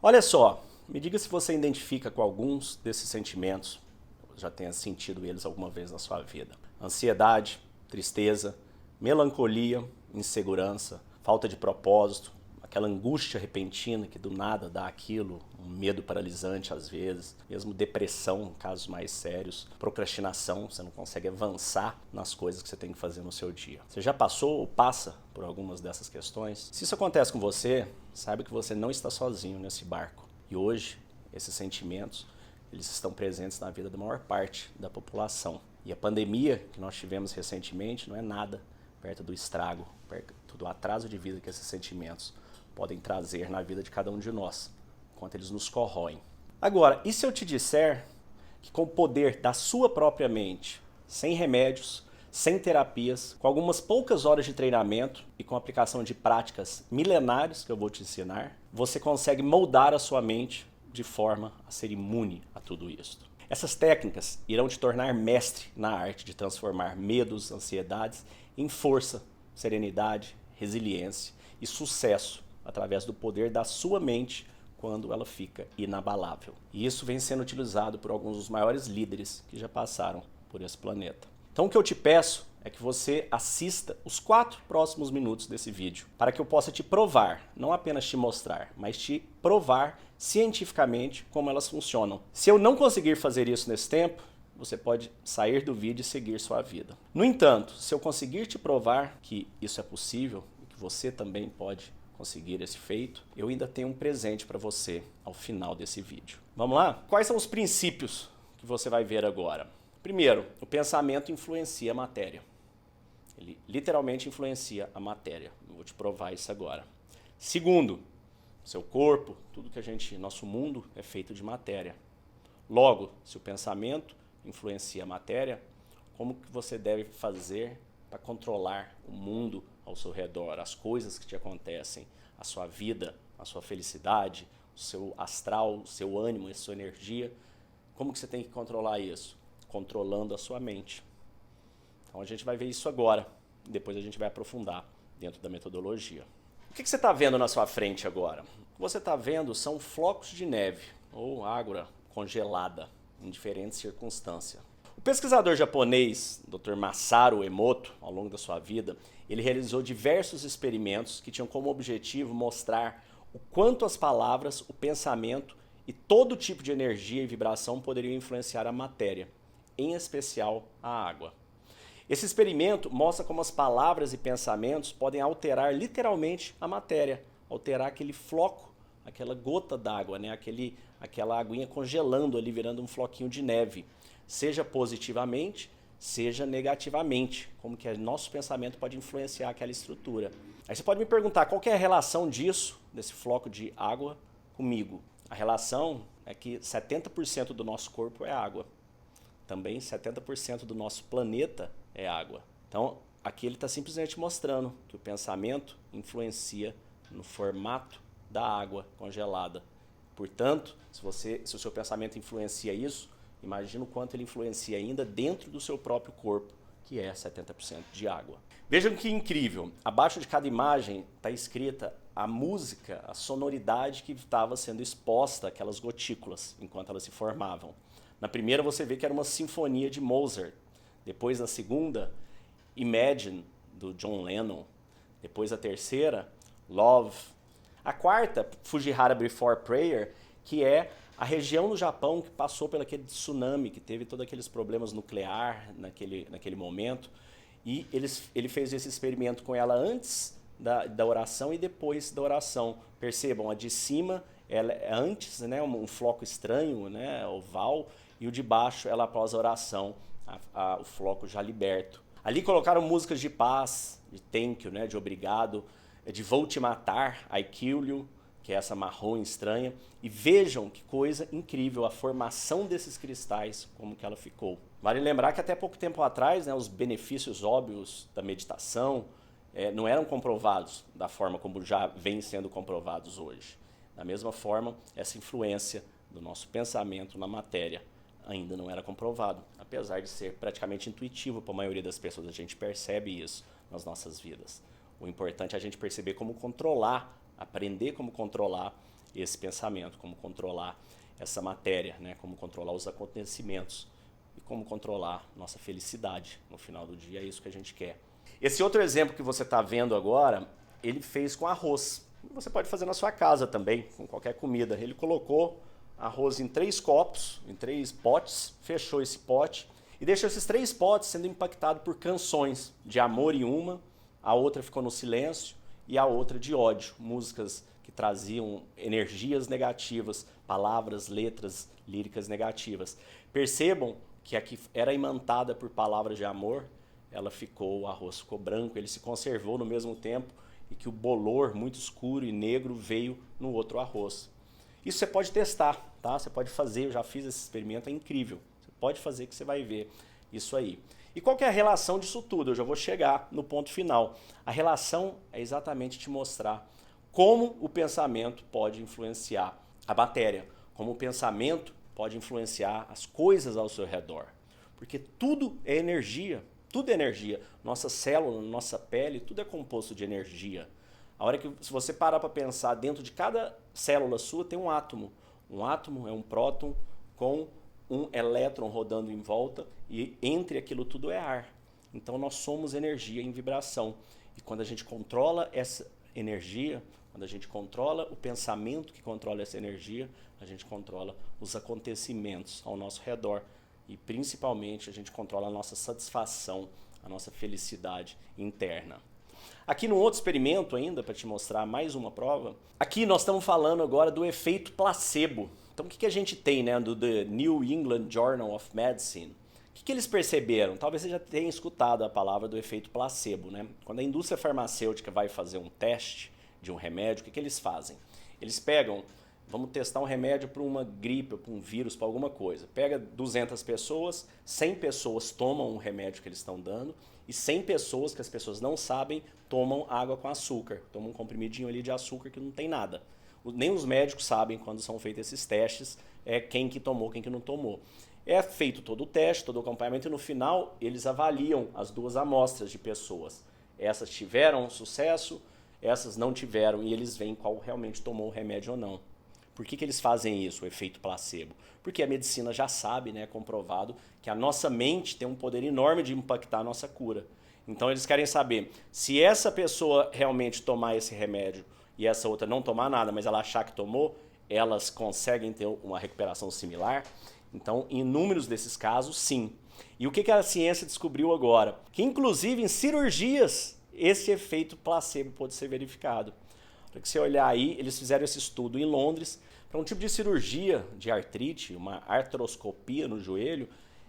Olha só, me diga se você identifica com alguns desses sentimentos, já tenha sentido eles alguma vez na sua vida. Ansiedade, tristeza, melancolia, insegurança, falta de propósito, aquela angústia repentina que do nada dá aquilo, um medo paralisante às vezes, mesmo depressão em casos mais sérios, procrastinação, você não consegue avançar nas coisas que você tem que fazer no seu dia. Você já passou ou passa por algumas dessas questões? Se isso acontece com você, saiba que você não está sozinho nesse barco. E hoje, esses sentimentos, eles estão presentes na vida da maior parte da população. E a pandemia que nós tivemos recentemente não é nada perto do estrago, perto do atraso de vida que esses sentimentos podem trazer na vida de cada um de nós, enquanto eles nos corroem. Agora, e se eu te disser que com o poder da sua própria mente, sem remédios, sem terapias, com algumas poucas horas de treinamento e com a aplicação de práticas milenares que eu vou te ensinar, você consegue moldar a sua mente de forma a ser imune a tudo isso. Essas técnicas irão te tornar mestre na arte de transformar medos, ansiedades em força, serenidade, resiliência e sucesso através do poder da sua mente quando ela fica inabalável. E isso vem sendo utilizado por alguns dos maiores líderes que já passaram por esse planeta. Então o que eu te peço é que você assista os 4 próximos minutos desse vídeo, para que eu possa te provar, não apenas te mostrar, mas te provar cientificamente como elas funcionam. Se eu não conseguir fazer isso nesse tempo, você pode sair do vídeo e seguir sua vida. No entanto, se eu conseguir te provar que isso é possível, e que você também pode conseguir esse feito, eu ainda tenho um presente para você ao final desse vídeo. Vamos lá? Quais são os princípios que você vai ver agora? Primeiro, o pensamento influencia a matéria. Ele literalmente influencia a matéria. Eu vou te provar isso agora. Segundo, seu corpo, tudo que nosso mundo é feito de matéria. Logo, se o pensamento influencia a matéria, como que você deve fazer para controlar o mundo ao seu redor, as coisas que te acontecem, a sua vida, a sua felicidade, o seu astral, o seu ânimo, a sua energia? Como que você tem que controlar isso? Controlando a sua mente. Então a gente vai ver isso agora, e depois a gente vai aprofundar dentro da metodologia. O que você está vendo na sua frente agora? O que você está vendo são flocos de neve, ou água congelada, em diferentes circunstâncias. O pesquisador japonês, Dr. Masaru Emoto, ao longo da sua vida, ele realizou diversos experimentos que tinham como objetivo mostrar o quanto as palavras, o pensamento e todo tipo de energia e vibração poderiam influenciar a matéria, em especial a água. Esse experimento mostra como as palavras e pensamentos podem alterar literalmente a matéria, alterar aquele floco, aquela gota d'água, né? Aquela aguinha congelando ali, virando um floquinho de neve, seja positivamente, seja negativamente, como que nosso pensamento pode influenciar aquela estrutura. Aí você pode me perguntar qual que é a relação disso, desse floco de água, comigo. A relação é que 70% do nosso corpo é água. Também 70% do nosso planeta é água. Então, aqui ele está simplesmente mostrando que o pensamento influencia no formato da água congelada. Portanto, se o seu pensamento influencia isso, imagina o quanto ele influencia ainda dentro do seu próprio corpo, que é 70% de água. Vejam que incrível, abaixo de cada imagem está escrita a música, a sonoridade que estava sendo exposta àquelas gotículas enquanto elas se formavam. Na primeira você vê que era uma sinfonia de Mozart. Depois na segunda, Imagine, do John Lennon. Depois a terceira, Love. A quarta, Fujihara Before Prayer, que é a região no Japão que passou pelo aquele tsunami, que teve todos aqueles problemas nucleares naquele momento. E ele fez esse experimento com ela antes da oração e depois da oração. Percebam, a de cima ela é antes, né, um floco estranho, né, oval, e o de baixo ela após a oração, o floco já liberto. Ali colocaram músicas de paz, de thank you, né, de obrigado, de vou te matar, I kill you, que é essa marrom estranha. E vejam que coisa incrível a formação desses cristais, como que ela ficou. Vale lembrar que até pouco tempo atrás, né, os benefícios óbvios da meditação não eram comprovados da forma como já vêm sendo comprovados hoje. Da mesma forma, essa influência do nosso pensamento na matéria ainda não era comprovado, apesar de ser praticamente intuitivo para a maioria das pessoas. A gente percebe isso nas nossas vidas. O importante é a gente perceber como controlar, aprender como controlar esse pensamento, como controlar essa matéria, né? Como controlar os acontecimentos e como controlar nossa felicidade no final do dia, é isso que a gente quer. Esse outro exemplo que você está vendo agora, ele fez com arroz. Você pode fazer na sua casa também, com qualquer comida. Ele colocou arroz em 3 copos, em 3 potes, fechou esse pote e deixou esses 3 potes sendo impactados por canções de amor em uma, a outra ficou no silêncio e a outra de ódio, músicas que traziam energias negativas, palavras, letras líricas negativas. Percebam que a que era imantada por palavras de amor, ela ficou, o arroz ficou branco, ele se conservou no mesmo tempo e que o bolor muito escuro e negro veio no outro arroz. Isso você pode testar, tá? Você pode fazer, eu já fiz esse experimento, é incrível. Você pode fazer que você vai ver isso aí. E qual que é a relação disso tudo? Eu já vou chegar no ponto final. A relação é exatamente te mostrar como o pensamento pode influenciar a matéria, como o pensamento pode influenciar as coisas ao seu redor. Porque tudo é energia. Tudo é energia. Nossa célula, nossa pele, tudo é composto de energia. A hora que, se você parar para pensar, dentro de cada célula sua tem um átomo. Um átomo é um próton com um elétron rodando em volta e entre aquilo tudo é ar. Então nós somos energia em vibração. E quando a gente controla essa energia, quando a gente controla o pensamento que controla essa energia, a gente controla os acontecimentos ao nosso redor. E principalmente a gente controla a nossa satisfação, a nossa felicidade interna. Aqui no outro experimento ainda, para te mostrar mais uma prova, aqui nós estamos falando agora do efeito placebo. Então o que a gente tem, né, do The New England Journal of Medicine? O que eles perceberam? Talvez você já tenha escutado a palavra do efeito placebo, né? Quando a indústria farmacêutica vai fazer um teste de um remédio, o que eles fazem? Eles pegam, vamos testar um remédio para uma gripe, para um vírus, para alguma coisa. Pega 200 pessoas, 100 pessoas tomam o remédio que eles estão dando e 100 pessoas, que as pessoas não sabem, tomam água com açúcar. Tomam um comprimidinho ali de açúcar que não tem nada. Nem os médicos sabem, quando são feitos esses testes, quem que tomou, quem que não tomou. É feito todo o teste, todo o acompanhamento e no final eles avaliam as 2 amostras de pessoas. Essas tiveram sucesso, essas não tiveram e eles veem qual realmente tomou o remédio ou não. Por que eles fazem isso, o efeito placebo? Porque a medicina já sabe, né, comprovado, que a nossa mente tem um poder enorme de impactar a nossa cura. Então eles querem saber se essa pessoa realmente tomar esse remédio e essa outra não tomar nada, mas ela achar que tomou, elas conseguem ter uma recuperação similar? Então, em inúmeros desses casos, sim. E o que a ciência descobriu agora? Que inclusive em cirurgias esse efeito placebo pode ser verificado. Para que você olhar aí, eles fizeram esse estudo em Londres para um tipo de cirurgia de artrite, uma artroscopia no joelho.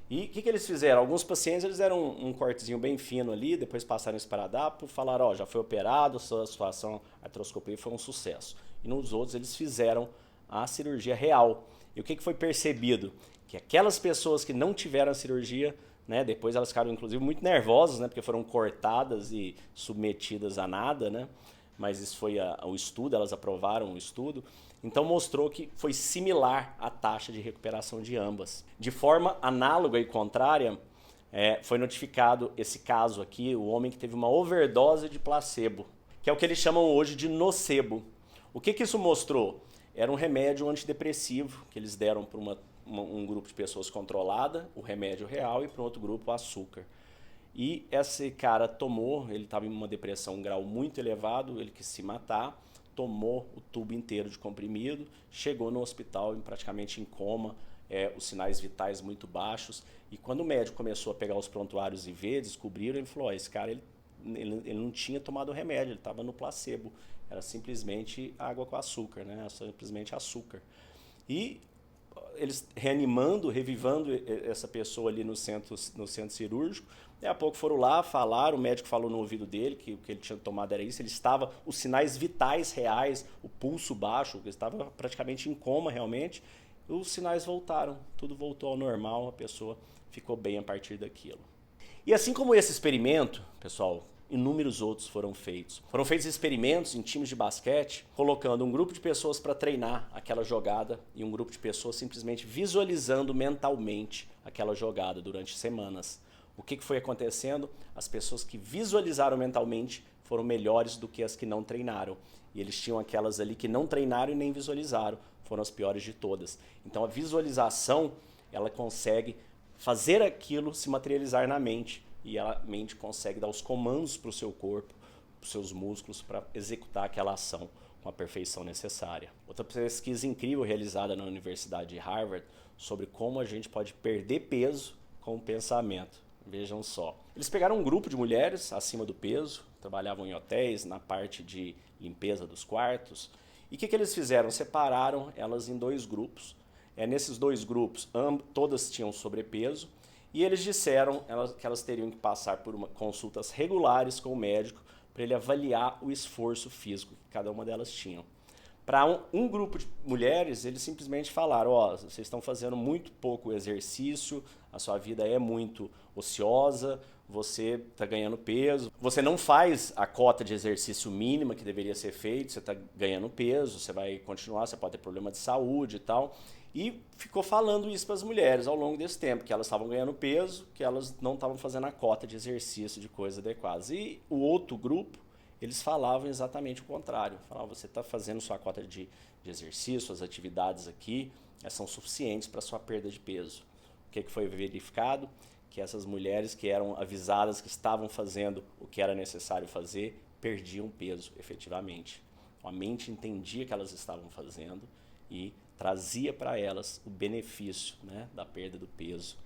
E o que eles fizeram? Alguns pacientes eles deram um cortezinho bem fino ali, depois passaram esse esparadrapo, falaram, ó, já foi operado, sua situação artroscopia foi um sucesso. E nos outros eles fizeram a cirurgia real. E o que foi percebido? Que aquelas pessoas que não tiveram a cirurgia, né, depois elas ficaram inclusive muito nervosas, né, porque foram cortadas e submetidas a nada, né? Mas isso foi o estudo, elas aprovaram o estudo. Então mostrou que foi similar a taxa de recuperação de ambas. De forma análoga e contrária, foi notificado esse caso aqui, o homem que teve uma overdose de placebo, que é o que eles chamam hoje de nocebo. O que isso mostrou? Era um remédio antidepressivo que eles deram para um grupo de pessoas controlada, o remédio real, e para outro grupo o açúcar. E esse cara tomou, ele estava em uma depressão, um grau muito elevado, ele quis se matar, tomou o tubo inteiro de comprimido, chegou no hospital praticamente em coma, os sinais vitais muito baixos. E quando o médico começou a pegar os prontuários e ver, descobriram, ele falou, esse cara ele não tinha tomado o remédio, ele estava no placebo. Era simplesmente água com açúcar, né? Era simplesmente açúcar. E eles reanimando, revivando essa pessoa ali no centro cirúrgico. Daqui a pouco foram lá, falaram, o médico falou no ouvido dele que o que ele tinha tomado era isso. Ele estava, os sinais vitais reais, o pulso baixo, ele estava praticamente em coma realmente. Os sinais voltaram, tudo voltou ao normal, a pessoa ficou bem a partir daquilo. E assim como esse experimento, pessoal, inúmeros outros foram feitos. Foram feitos experimentos em times de basquete, colocando um grupo de pessoas para treinar aquela jogada e um grupo de pessoas simplesmente visualizando mentalmente aquela jogada durante semanas. O que foi acontecendo? As pessoas que visualizaram mentalmente foram melhores do que as que não treinaram. E eles tinham aquelas ali que não treinaram e nem visualizaram, foram as piores de todas. Então a visualização, ela consegue fazer aquilo se materializar na mente, e a mente consegue dar os comandos para o seu corpo, para os seus músculos, para executar aquela ação com a perfeição necessária. Outra pesquisa incrível realizada na Universidade de Harvard sobre como a gente pode perder peso com o pensamento. Vejam só. Eles pegaram um grupo de mulheres acima do peso, trabalhavam em hotéis, na parte de limpeza dos quartos. E o que eles fizeram? Separaram elas em 2 grupos. Nesses 2 grupos, todas tinham sobrepeso. E eles disseram que elas teriam que passar por consultas regulares com o médico para ele avaliar o esforço físico que cada uma delas tinham. Para um grupo de mulheres, eles simplesmente falaram, vocês estão fazendo muito pouco exercício, a sua vida é muito ociosa, você está ganhando peso, você não faz a cota de exercício mínima que deveria ser feita, você está ganhando peso, você vai continuar, você pode ter problema de saúde e tal. E ficou falando isso para as mulheres ao longo desse tempo, que elas estavam ganhando peso, que elas não estavam fazendo a cota de exercício, de coisas adequadas. E o outro grupo, eles falavam exatamente o contrário. Falavam, você está fazendo sua cota de exercício, suas atividades aqui, são suficientes para sua perda de peso. O que foi verificado? Que essas mulheres que eram avisadas que estavam fazendo o que era necessário fazer, perdiam peso efetivamente. A mente entendia que elas estavam fazendo e trazia para elas o benefício, né, da perda do peso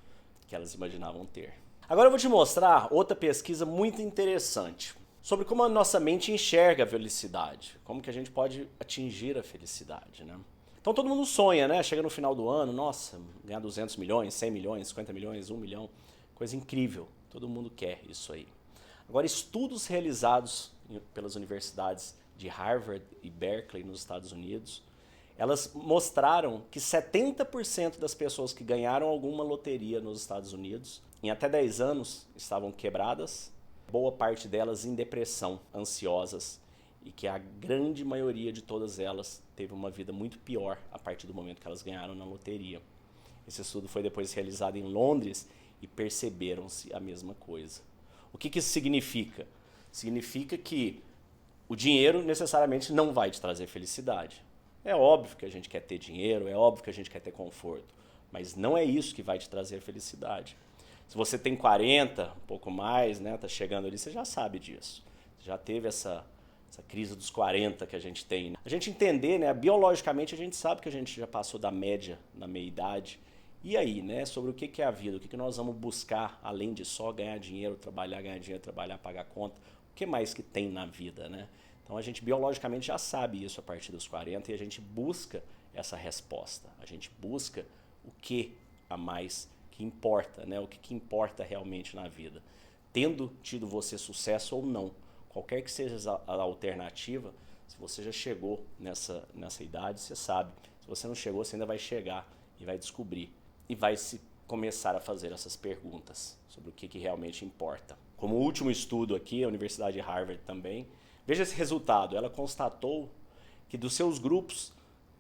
que elas imaginavam ter. Agora eu vou te mostrar outra pesquisa muito interessante sobre como a nossa mente enxerga a felicidade, como que a gente pode atingir a felicidade, né? Então todo mundo sonha, né? Chega no final do ano, nossa, ganhar 200 milhões, 100 milhões, 50 milhões, 1 milhão, coisa incrível, todo mundo quer isso aí. Agora, estudos realizados pelas universidades de Harvard e Berkeley nos Estados Unidos, elas mostraram que 70% das pessoas que ganharam alguma loteria nos Estados Unidos, em até 10 anos, estavam quebradas, boa parte delas em depressão, ansiosas, e que a grande maioria de todas elas teve uma vida muito pior a partir do momento que elas ganharam na loteria. Esse estudo foi depois realizado em Londres e perceberam-se a mesma coisa. O que isso significa? Significa que o dinheiro necessariamente não vai te trazer felicidade. É óbvio que a gente quer ter dinheiro, é óbvio que a gente quer ter conforto, mas não é isso que vai te trazer felicidade. Se você tem 40, um pouco mais, né, tá chegando ali, você já sabe disso. Você já teve essa crise dos 40 que a gente tem. A gente entender, né, biologicamente a gente sabe que a gente já passou da média na meia-idade. E aí, né, sobre o que é a vida, o que nós vamos buscar além de só ganhar dinheiro, trabalhar, pagar conta, o que mais que tem na vida, né? Então a gente biologicamente já sabe isso a partir dos 40 e a gente busca essa resposta. A gente busca o que a mais que importa, né? O que importa realmente na vida. Tendo tido você sucesso ou não, qualquer que seja a alternativa, se você já chegou nessa idade, você sabe. Se você não chegou, você ainda vai chegar e vai descobrir. E vai se começar a fazer essas perguntas sobre o que realmente importa. Como último estudo aqui, a Universidade de Harvard também, veja esse resultado. Ela constatou que dos seus grupos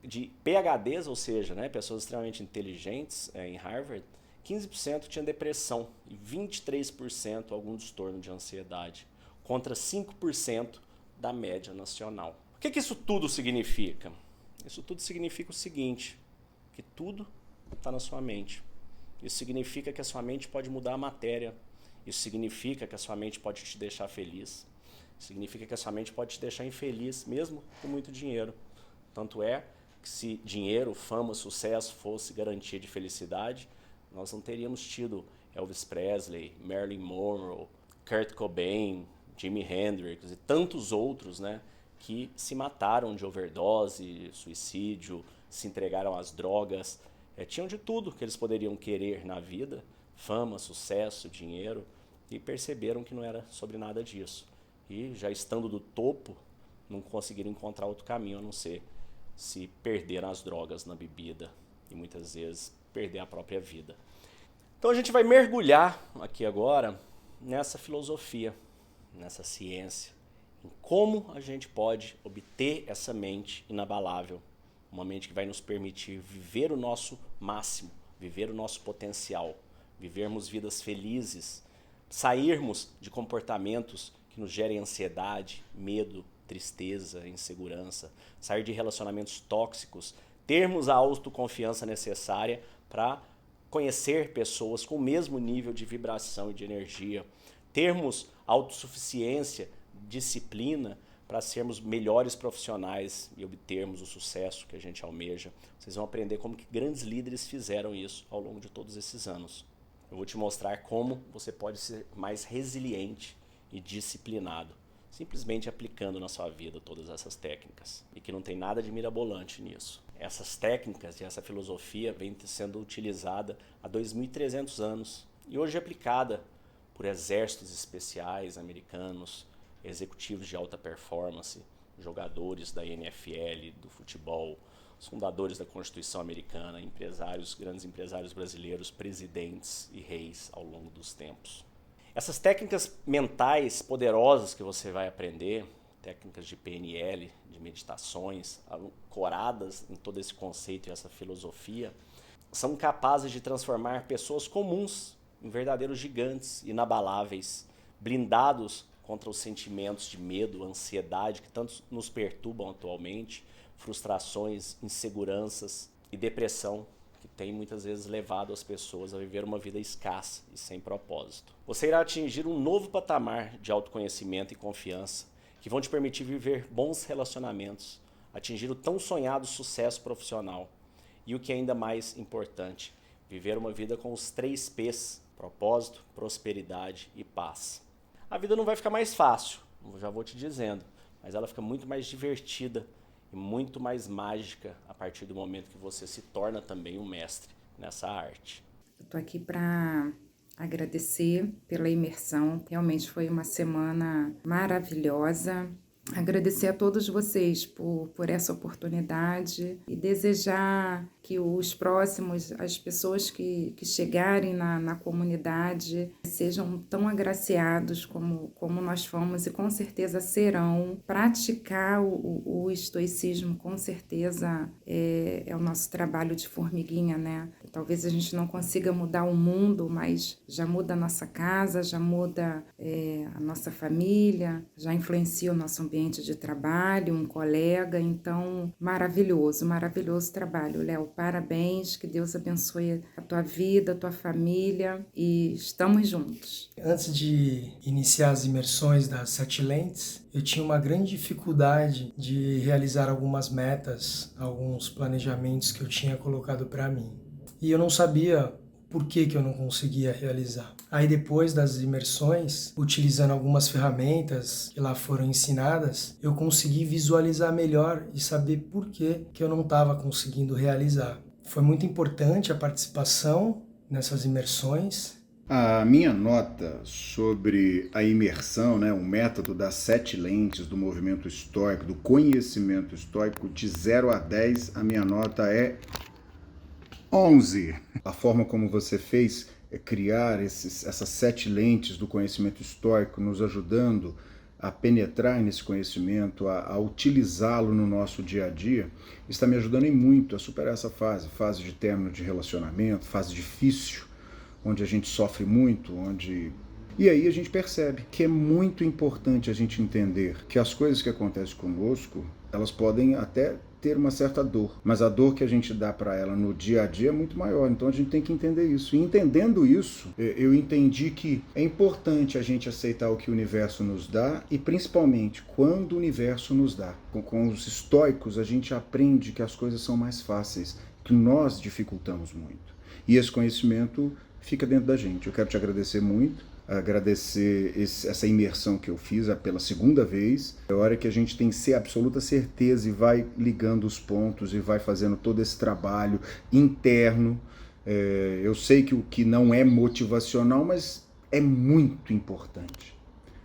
de PhDs, ou seja, né, pessoas extremamente inteligentes em Harvard, 15% tinham depressão e 23% algum transtorno de ansiedade, contra 5% da média nacional. O que isso tudo significa? Isso tudo significa o seguinte, que tudo está na sua mente. Isso significa que a sua mente pode mudar a matéria. Isso significa que a sua mente pode te deixar feliz. Significa que a sua mente pode te deixar infeliz, mesmo com muito dinheiro. Tanto é que se dinheiro, fama, sucesso fosse garantia de felicidade, nós não teríamos tido Elvis Presley, Marilyn Monroe, Kurt Cobain, Jimi Hendrix e tantos outros, né, que se mataram de overdose, suicídio, se entregaram às drogas. Tinham de tudo que eles poderiam querer na vida, fama, sucesso, dinheiro, e perceberam que não era sobre nada disso. E já estando do topo, não conseguiram encontrar outro caminho a não ser se perder nas drogas, na bebida e muitas vezes perder a própria vida. Então a gente vai mergulhar aqui agora nessa filosofia, nessa ciência, em como a gente pode obter essa mente inabalável, uma mente que vai nos permitir viver o nosso máximo, viver o nosso potencial, vivermos vidas felizes, sairmos de comportamentos que nos gerem ansiedade, medo, tristeza, insegurança, sair de relacionamentos tóxicos, termos a autoconfiança necessária para conhecer pessoas com o mesmo nível de vibração e de energia, termos autossuficiência, disciplina para sermos melhores profissionais e obtermos o sucesso que a gente almeja. Vocês vão aprender como que grandes líderes fizeram isso ao longo de todos esses anos. Eu vou te mostrar como você pode ser mais resiliente e disciplinado, simplesmente aplicando na sua vida todas essas técnicas, e que não tem nada de mirabolante nisso. Essas técnicas e essa filosofia vem sendo utilizada há 2.300 anos e hoje é aplicada por exércitos especiais americanos, executivos de alta performance, jogadores da NFL, do futebol, os fundadores da Constituição Americana, empresários, grandes empresários brasileiros, presidentes e reis ao longo dos tempos. Essas técnicas mentais poderosas que você vai aprender, técnicas de PNL, de meditações, ancoradas em todo esse conceito e essa filosofia, são capazes de transformar pessoas comuns em verdadeiros gigantes, inabaláveis, blindados contra os sentimentos de medo, ansiedade que tanto nos perturbam atualmente, frustrações, inseguranças e depressão que tem muitas vezes levado as pessoas a viver uma vida escassa e sem propósito. Você irá atingir um novo patamar de autoconhecimento e confiança que vão te permitir viver bons relacionamentos, atingir o tão sonhado sucesso profissional e o que é ainda mais importante, viver uma vida com os 3 P's, propósito, prosperidade e paz. A vida não vai ficar mais fácil, já vou te dizendo, mas ela fica muito mais divertida e muito mais mágica a partir do momento que você se torna também um mestre nessa arte. Eu tô aqui para agradecer pela imersão, realmente foi uma semana maravilhosa. Agradecer a todos vocês por essa oportunidade e desejar que os próximos, as pessoas que chegarem na comunidade sejam tão agraciados como nós fomos e com certeza serão. Praticar o estoicismo com certeza é o nosso trabalho de formiguinha, né? Talvez a gente não consiga mudar o mundo, mas já muda a nossa casa, já muda a nossa família, já influencia o nosso ambiente de trabalho, um colega. Então, maravilhoso trabalho, Léo. Parabéns, que Deus abençoe a tua vida, a tua família e estamos juntos. Antes de iniciar as imersões das 7 lentes, eu tinha uma grande dificuldade de realizar algumas metas, alguns planejamentos que eu tinha colocado para mim. E eu não sabia por que eu não conseguia realizar. Aí depois das imersões, utilizando algumas ferramentas que lá foram ensinadas, eu consegui visualizar melhor e saber por que eu não estava conseguindo realizar. Foi muito importante a participação nessas imersões. A minha nota sobre a imersão, o método das 7 lentes do movimento estoico, do conhecimento estoico, de 0 a 10, a minha nota é 11. A forma como você fez é criar essas 7 lentes do conhecimento estoico, nos ajudando a penetrar nesse conhecimento, a utilizá-lo no nosso dia a dia, está me ajudando em muito a superar essa fase de término de relacionamento, fase difícil, onde a gente sofre muito, E aí a gente percebe que é muito importante a gente entender que as coisas que acontecem conosco, elas podem até ter uma certa dor, mas a dor que a gente dá para ela no dia a dia é muito maior, então a gente tem que entender isso. E entendendo isso, eu entendi que é importante a gente aceitar o que o universo nos dá e principalmente quando o universo nos dá. Com os estoicos a gente aprende que as coisas são mais fáceis, que nós dificultamos muito. E esse conhecimento fica dentro da gente. Eu quero te agradecer muito, agradecer essa imersão que eu fiz pela segunda vez. É hora que a gente tem absoluta certeza e vai ligando os pontos e vai fazendo todo esse trabalho interno. Eu sei que o que não é motivacional, mas é muito importante.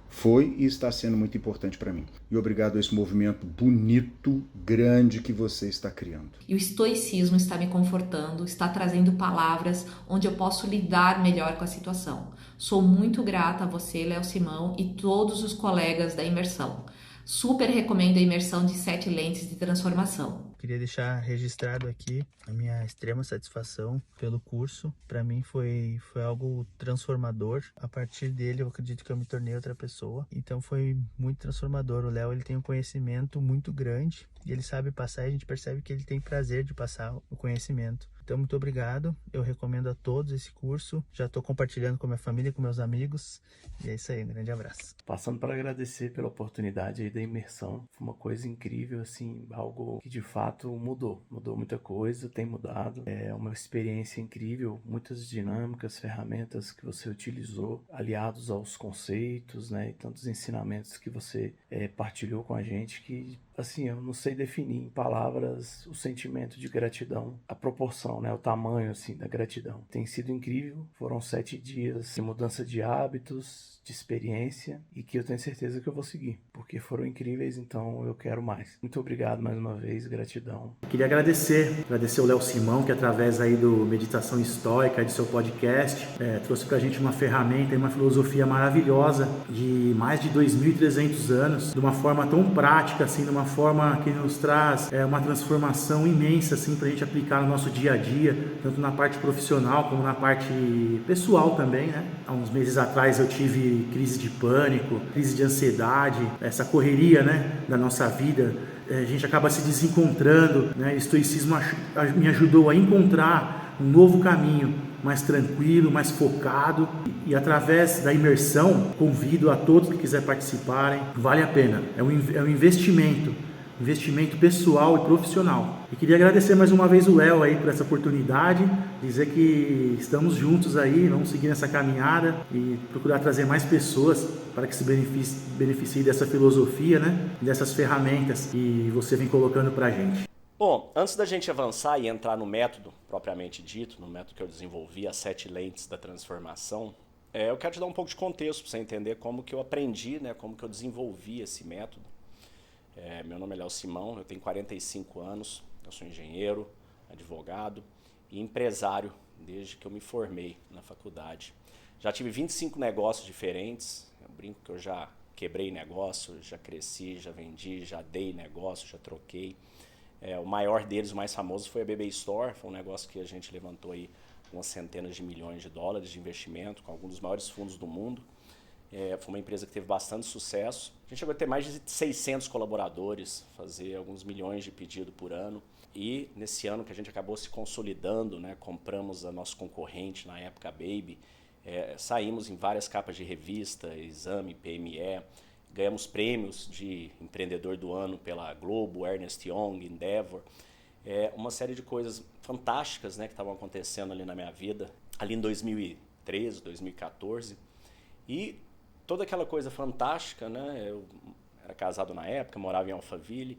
Foi e está sendo muito importante para mim. E obrigado a esse movimento bonito, grande que você está criando. E o estoicismo está me confortando, está trazendo palavras onde eu posso lidar melhor com a situação. Sou muito grata a você, Léo Simão, e todos os colegas da imersão. Super recomendo a imersão de 7 lentes de transformação. Queria deixar registrado aqui a minha extrema satisfação pelo curso. Para mim foi algo transformador. A partir dele eu acredito que eu me tornei outra pessoa. Então foi muito transformador. O Léo, ele tem um conhecimento muito grande e ele sabe passar, e a gente percebe que ele tem prazer de passar o conhecimento. Então, muito obrigado. Eu recomendo a todos esse curso. Já estou compartilhando com a minha família, com meus amigos. E é isso aí, um grande abraço. Passando para agradecer pela oportunidade aí da imersão. Foi uma coisa incrível, assim, algo que de fato mudou. Mudou muita coisa, tem mudado. É uma experiência incrível, muitas dinâmicas, ferramentas que você utilizou, aliados aos conceitos, né, e tantos ensinamentos que você partilhou com a gente que, assim, eu não sei definir em palavras o sentimento de gratidão, a proporção, né, o tamanho, assim, da gratidão. Tem sido incrível, foram 7 dias de mudança de hábitos, de experiência, e que eu tenho certeza que eu vou seguir, porque foram incríveis, então eu quero mais. Muito obrigado mais uma vez, gratidão. Queria agradecer o Léo Simão, que através aí do Meditação Estoica, de seu podcast, trouxe pra gente uma ferramenta e uma filosofia maravilhosa de mais de 2.300 anos, de uma forma tão prática, assim, de uma forma que nos traz uma transformação imensa, assim, pra gente aplicar no nosso dia a dia, tanto na parte profissional como na parte pessoal também, né? Há uns meses atrás eu tive crise de pânico, crise de ansiedade, essa correria, né, da nossa vida. A gente acaba se desencontrando, né? O estoicismo me ajudou a encontrar um novo caminho, mais tranquilo, mais focado, e através da imersão, convido a todos que quiserem participarem, vale a pena, é um investimento pessoal e profissional. E queria agradecer mais uma vez o Léo aí por essa oportunidade, dizer que estamos juntos aí, vamos seguir nessa caminhada e procurar trazer mais pessoas para que se beneficiem dessa filosofia, né, dessas ferramentas que você vem colocando para a gente. Bom, antes da gente avançar e entrar no método propriamente dito, no método que eu desenvolvi, as 7 lentes da transformação, eu quero te dar um pouco de contexto para você entender como que eu aprendi, né, como que eu desenvolvi esse método. Meu nome é Léo Simão, eu tenho 45 anos, eu sou engenheiro, advogado e empresário desde que eu me formei na faculdade. Já tive 25 negócios diferentes, eu brinco que eu já quebrei negócio, já cresci, já vendi, já dei negócio, já troquei. O maior deles, o mais famoso, foi a BB Store, foi um negócio que a gente levantou aí umas centenas de milhões de dólares de investimento com alguns dos maiores fundos do mundo. Foi uma empresa que teve bastante sucesso. A gente chegou a ter mais de 600 colaboradores, fazer alguns milhões de pedidos por ano. E nesse ano que a gente acabou se consolidando, né, compramos a nossa concorrente na época, a Baby, saímos em várias capas de revista, Exame, PME, ganhamos prêmios de empreendedor do ano pela Globo, Ernst Young, Endeavor. Uma série de coisas fantásticas, né, que estavam acontecendo ali na minha vida, ali em 2013, 2014. E toda aquela coisa fantástica, né? Eu era casado na época, morava em Alphaville,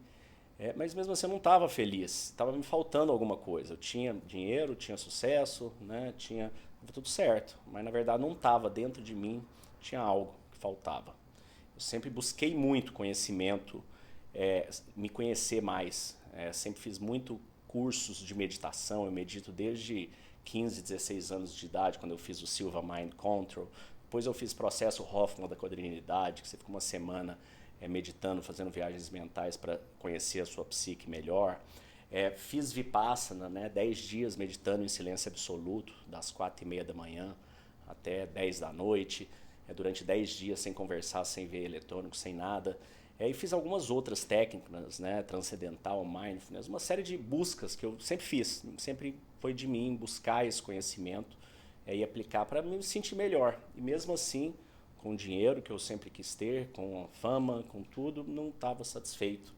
mas mesmo assim eu não estava feliz, estava me faltando alguma coisa. Eu tinha dinheiro, tinha sucesso, né? Tinha tudo certo, mas na verdade não estava dentro de mim, tinha algo que faltava. Eu sempre busquei muito conhecimento, me conhecer mais, sempre fiz muito cursos de meditação, eu medito desde 15, 16 anos de idade, quando eu fiz o Silva Mind Control. Depois eu fiz processo Hoffman da quadrinidade, que você fica uma semana meditando, fazendo viagens mentais para conhecer a sua psique melhor. Fiz Vipassana, né, 10 dias meditando em silêncio absoluto, das 4h30 da manhã até 10 da noite, durante 10 dias sem conversar, sem ver eletrônico, sem nada. E fiz algumas outras técnicas, né, transcendental, mindfulness, uma série de buscas que eu sempre fiz, sempre foi de mim buscar esse conhecimento e aplicar para me sentir melhor. E mesmo assim, com o dinheiro que eu sempre quis ter, com a fama, com tudo, não estava satisfeito.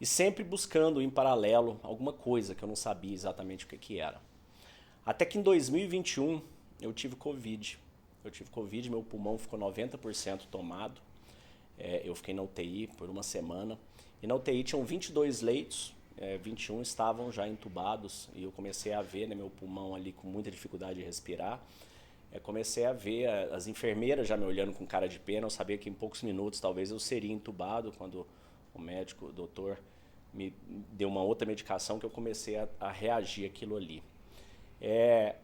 E sempre buscando em paralelo alguma coisa que eu não sabia exatamente o que era. Até que em 2021 eu tive Covid. Meu pulmão ficou 90% tomado. Eu fiquei na UTI por uma semana. E na UTI tinham 22 leitos, 21 estavam já entubados. E eu comecei a ver, né, meu pulmão ali com muita dificuldade de respirar. Comecei a ver as enfermeiras já me olhando com cara de pena. Eu sabia que em poucos minutos talvez eu seria entubado, quando o médico, o doutor, me deu uma outra medicação que eu comecei a reagir àquilo ali.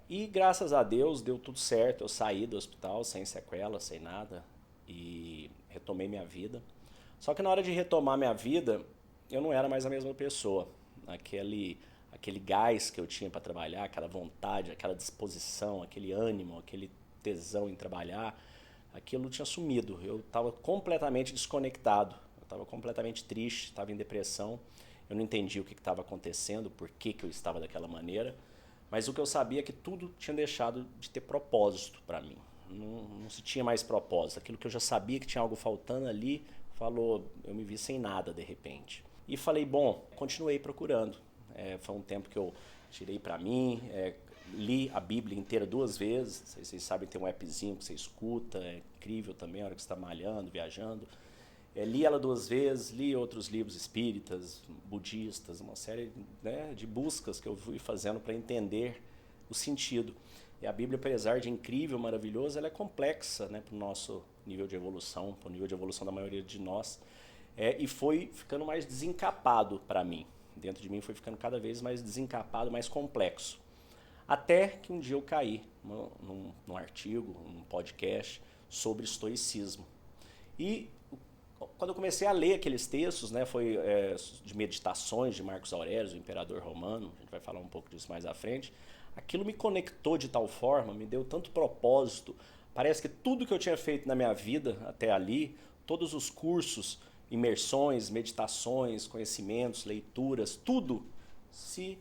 E graças a Deus deu tudo certo, eu saí do hospital sem sequela, sem nada, e retomei minha vida. Só que na hora de retomar minha vida, eu não era mais a mesma pessoa, aquele gás que eu tinha para trabalhar, aquela vontade, aquela disposição, aquele ânimo, aquele tesão em trabalhar, aquilo tinha sumido. Eu estava completamente desconectado, eu estava completamente triste, estava em depressão. Eu não entendi o que estava acontecendo, por que eu estava daquela maneira, mas o que eu sabia é que tudo tinha deixado de ter propósito para mim. Não se tinha mais propósito. Aquilo que eu já sabia que tinha algo faltando ali, eu me vi sem nada de repente. E falei, bom, continuei procurando. Foi um tempo que eu tirei para mim, li a Bíblia inteira 2 vezes. Vocês sabem, tem um appzinho que você escuta, é incrível também a hora que você está malhando, viajando. Li ela 2 vezes, li outros livros espíritas, budistas, uma série, né, de buscas que eu fui fazendo para entender o sentido. E a Bíblia, apesar de incrível, maravilhosa, ela é complexa, né, para o nosso nível de evolução, para o nível de evolução da maioria de nós. E foi ficando mais desencapado para mim. Dentro de mim foi ficando cada vez mais desencapado, mais complexo. Até que um dia eu caí num artigo, num podcast sobre estoicismo. E quando eu comecei a ler aqueles textos, né, foi de meditações de Marcos Aurélio, o imperador romano, a gente vai falar um pouco disso mais à frente, aquilo me conectou de tal forma, me deu tanto propósito. Parece que tudo que eu tinha feito na minha vida até ali, todos os cursos, imersões, meditações, conhecimentos, leituras, tudo se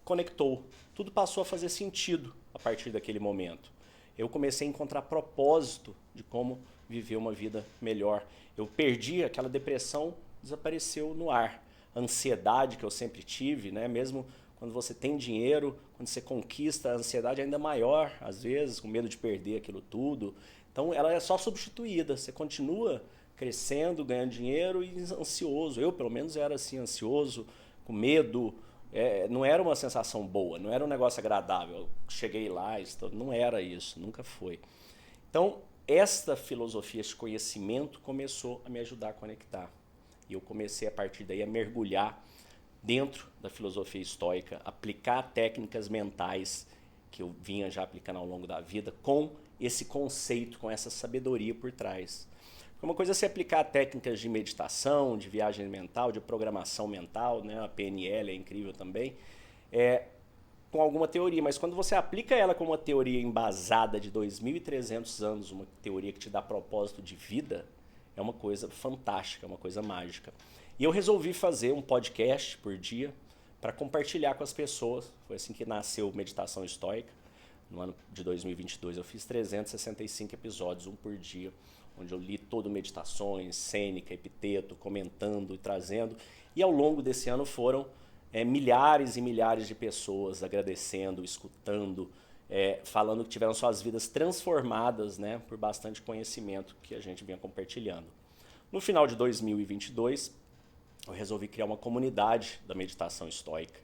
conectou. Tudo passou a fazer sentido a partir daquele momento. Eu comecei a encontrar propósito de como viver uma vida melhor. Eu perdi aquela depressão, desapareceu no ar. A ansiedade que eu sempre tive, né? Mesmo quando você tem dinheiro, quando você conquista, a ansiedade é ainda maior, às vezes, com medo de perder aquilo tudo. Então ela é só substituída, você continua crescendo, ganhando dinheiro e ansioso. Eu, pelo menos, era assim, ansioso, com medo. Não era uma sensação boa, não era um negócio agradável. Eu cheguei lá, não era isso, nunca foi. Então, esta filosofia, esse conhecimento começou a me ajudar a conectar. E eu comecei, a partir daí, a mergulhar dentro da filosofia estoica, aplicar técnicas mentais que eu vinha já aplicando ao longo da vida com esse conceito, com essa sabedoria por trás. Uma coisa é você aplicar técnicas de meditação, de viagem mental, de programação mental, né? A PNL é incrível também, com alguma teoria, mas quando você aplica ela com uma teoria embasada de 2.300 anos, uma teoria que te dá propósito de vida, é uma coisa fantástica, é uma coisa mágica. E eu resolvi fazer um podcast por dia para compartilhar com as pessoas. Foi assim que nasceu Meditação Estoica. No ano de 2022 eu fiz 365 episódios, um por dia, onde eu li todo meditações, Sêneca, Epiteto, comentando e trazendo. E ao longo desse ano foram milhares e milhares de pessoas agradecendo, escutando, falando que tiveram suas vidas transformadas, né, por bastante conhecimento que a gente vinha compartilhando. No final de 2022, eu resolvi criar uma comunidade da meditação estoica.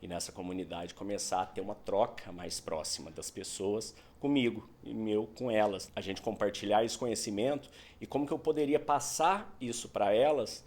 E nessa comunidade começar a ter uma troca mais próxima das pessoas comigo e meu com elas. A gente compartilhar esse conhecimento e como que eu poderia passar isso para elas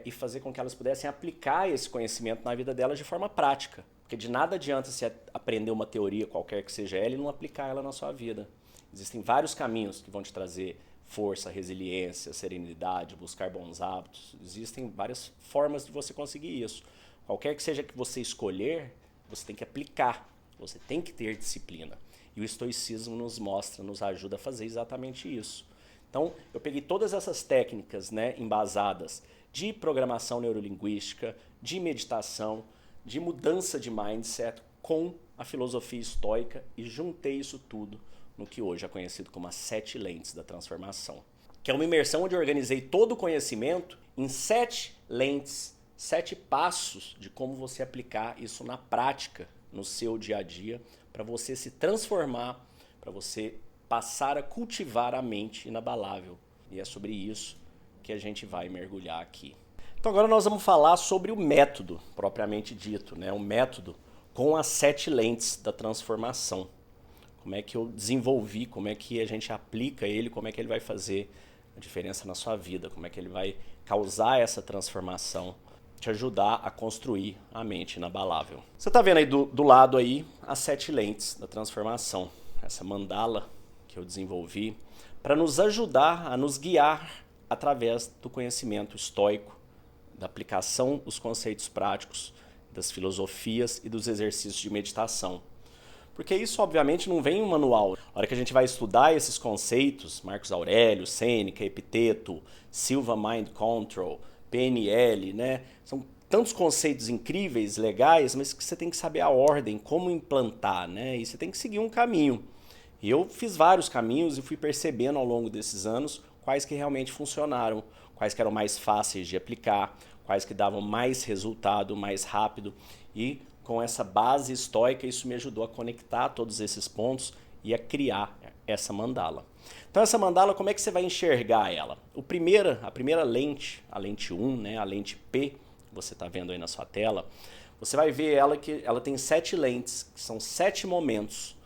e fazer com que elas pudessem aplicar esse conhecimento na vida delas de forma prática. Porque de nada adianta você aprender uma teoria, qualquer que seja ela, e não aplicar ela na sua vida. Existem vários caminhos que vão te trazer força, resiliência, serenidade, buscar bons hábitos. Existem várias formas de você conseguir isso. Qualquer que seja que você escolher, você tem que aplicar, você tem que ter disciplina. E o estoicismo nos mostra, nos ajuda a fazer exatamente isso. Então, eu peguei todas essas técnicas, né, embasadas de programação neurolinguística, de meditação, de mudança de mindset com a filosofia estoica e juntei isso tudo no que hoje é conhecido como as 7 lentes da transformação. Que é uma imersão onde eu organizei todo o conhecimento em 7 lentes, 7 passos de como você aplicar isso na prática, no seu dia a dia, para você se transformar, para você passar a cultivar a mente inabalável. E é sobre isso que a gente vai mergulhar aqui. Então agora nós vamos falar sobre o método, propriamente dito, né? O método com as 7 lentes da transformação. Como é que eu desenvolvi, como é que a gente aplica ele, como é que ele vai fazer a diferença na sua vida, como é que ele vai causar essa transformação, te ajudar a construir a mente inabalável. Você está vendo aí do lado aí as 7 lentes da transformação, essa mandala que eu desenvolvi para nos ajudar a nos guiar através do conhecimento estoico, da aplicação dos conceitos práticos das filosofias e dos exercícios de meditação. Porque isso, obviamente, não vem em um manual. A hora que a gente vai estudar esses conceitos, Marcos Aurélio, Sêneca, Epiteto, Silva Mind Control, PNL, né? São tantos conceitos incríveis, legais, mas que você tem que saber a ordem, como implantar, né? E você tem que seguir um caminho. E eu fiz vários caminhos e fui percebendo ao longo desses anos quais que realmente funcionaram, quais que eram mais fáceis de aplicar, quais que davam mais resultado, mais rápido. E com essa base estoica, isso me ajudou a conectar todos esses pontos e a criar essa mandala. Então essa mandala, como é que você vai enxergar ela? A primeira lente, a lente 1, né, a lente P, que você está vendo aí na sua tela, você vai ver ela que ela tem 7 lentes, que são 7 momentos,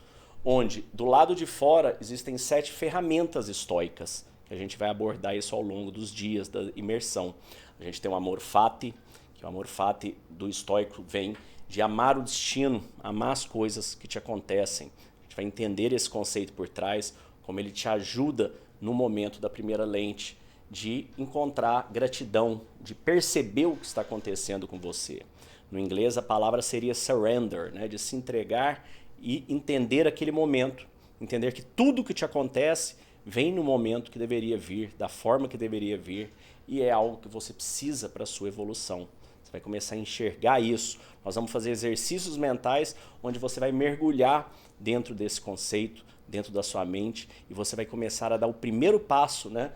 onde do lado de fora existem 7 ferramentas estoicas, que a gente vai abordar isso ao longo dos dias da imersão. A gente tem o amor fati, que o amor fati do estoico vem de amar o destino, amar as coisas que te acontecem. A gente vai entender esse conceito por trás, como ele te ajuda no momento da primeira lente, de encontrar gratidão, de perceber o que está acontecendo com você. No inglês a palavra seria surrender, né? De se entregar e entender aquele momento, entender que tudo que te acontece vem no momento que deveria vir, da forma que deveria vir, e é algo que você precisa para a sua evolução. Você vai começar a enxergar isso. Nós vamos fazer exercícios mentais onde você vai mergulhar dentro desse conceito, dentro da sua mente, e você vai começar a dar o primeiro passo, né?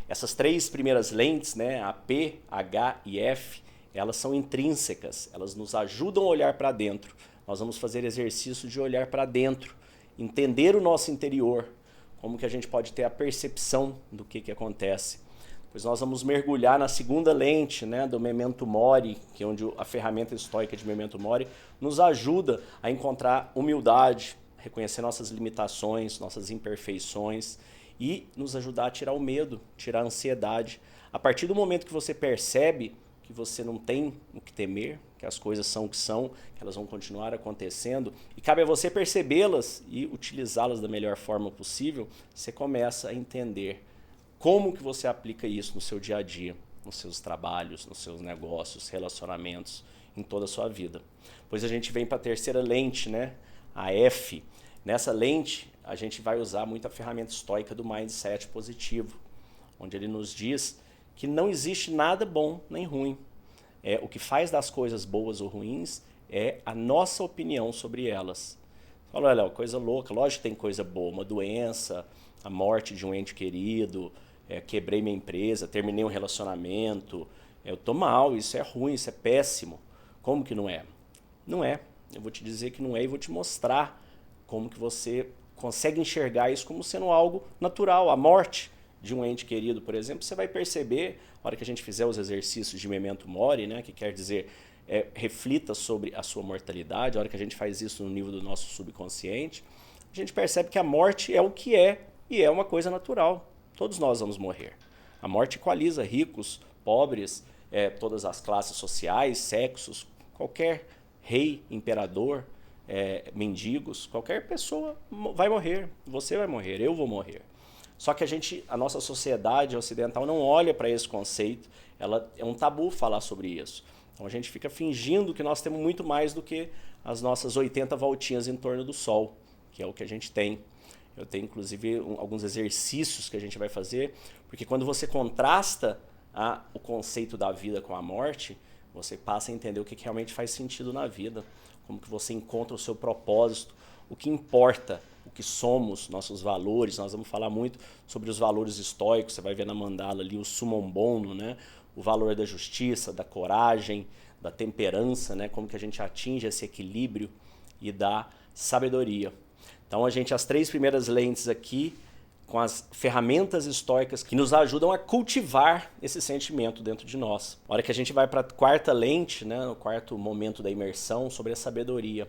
Essas 3 primeiras lentes, né, a P, H e F, elas são intrínsecas, elas nos ajudam a olhar para dentro. Nós vamos fazer exercício de olhar para dentro, entender o nosso interior, como que a gente pode ter a percepção do que acontece. Pois nós vamos mergulhar na segunda lente, né, do Memento Mori, que é onde a ferramenta estoica de Memento Mori nos ajuda a encontrar humildade, reconhecer nossas limitações, nossas imperfeições e nos ajudar a tirar o medo, tirar a ansiedade. A partir do momento que você percebe que você não tem o que temer, que as coisas são o que são, que elas vão continuar acontecendo, e cabe a você percebê-las e utilizá-las da melhor forma possível, você começa a entender como que você aplica isso no seu dia a dia, nos seus trabalhos, nos seus negócios, relacionamentos, em toda a sua vida. Pois a gente vem para a terceira lente, né? A F. Nessa lente, a gente vai usar muito a ferramenta estoica do Mindset positivo, onde ele nos diz que não existe nada bom nem ruim. O que faz das coisas boas ou ruins é a nossa opinião sobre elas. Fala, olha, coisa louca, lógico que tem coisa boa, uma doença, a morte de um ente querido, quebrei minha empresa, terminei um relacionamento, eu tô mal, isso é ruim, isso é péssimo. Como que não é? Não é. Eu vou te dizer que não é e vou te mostrar como que você consegue enxergar isso como sendo algo natural. A morte de um ente querido, por exemplo, você vai perceber, na hora que a gente fizer os exercícios de Memento Mori, né, que quer dizer, reflita sobre a sua mortalidade, a hora que a gente faz isso no nível do nosso subconsciente, a gente percebe que a morte é o que é e é uma coisa natural. Todos nós vamos morrer. A morte equaliza ricos, pobres, todas as classes sociais, sexos, qualquer rei, imperador, mendigos, qualquer pessoa vai morrer. Você vai morrer, eu vou morrer. Só que a nossa sociedade ocidental não olha para esse conceito, é um tabu falar sobre isso. Então a gente fica fingindo que nós temos muito mais do que as nossas 80 voltinhas em torno do Sol, que é o que a gente tem. Eu tenho, inclusive, alguns exercícios que a gente vai fazer, porque quando você contrasta o conceito da vida com a morte, você passa a entender o que realmente faz sentido na vida, como que você encontra o seu propósito, o que importa, o que somos, nossos valores. Nós vamos falar muito sobre os valores estoicos, você vai ver na mandala ali o summum bonum, né? O valor da justiça, da coragem, da temperança, né? Como que a gente atinge esse equilíbrio e da sabedoria. Então as 3 primeiras lentes aqui, com as ferramentas estoicas que nos ajudam a cultivar esse sentimento dentro de nós. A hora que a gente vai para a 4ª lente, né, no 4º momento da imersão, sobre a sabedoria.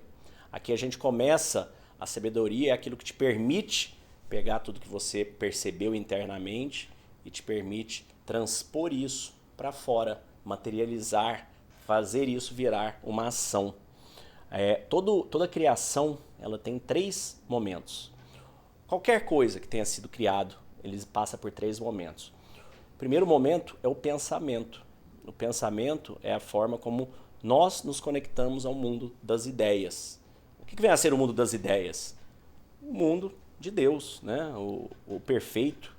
Aqui a gente começa, a sabedoria é aquilo que te permite pegar tudo que você percebeu internamente e te permite transpor isso para fora, materializar, fazer isso virar uma ação. Toda criação ela tem 3 momentos. Qualquer coisa que tenha sido criado, ele passa por 3 momentos. O primeiro momento é o pensamento. O pensamento é a forma como nós nos conectamos ao mundo das ideias. O que vem a ser o mundo das ideias? O mundo de Deus, né? O perfeito.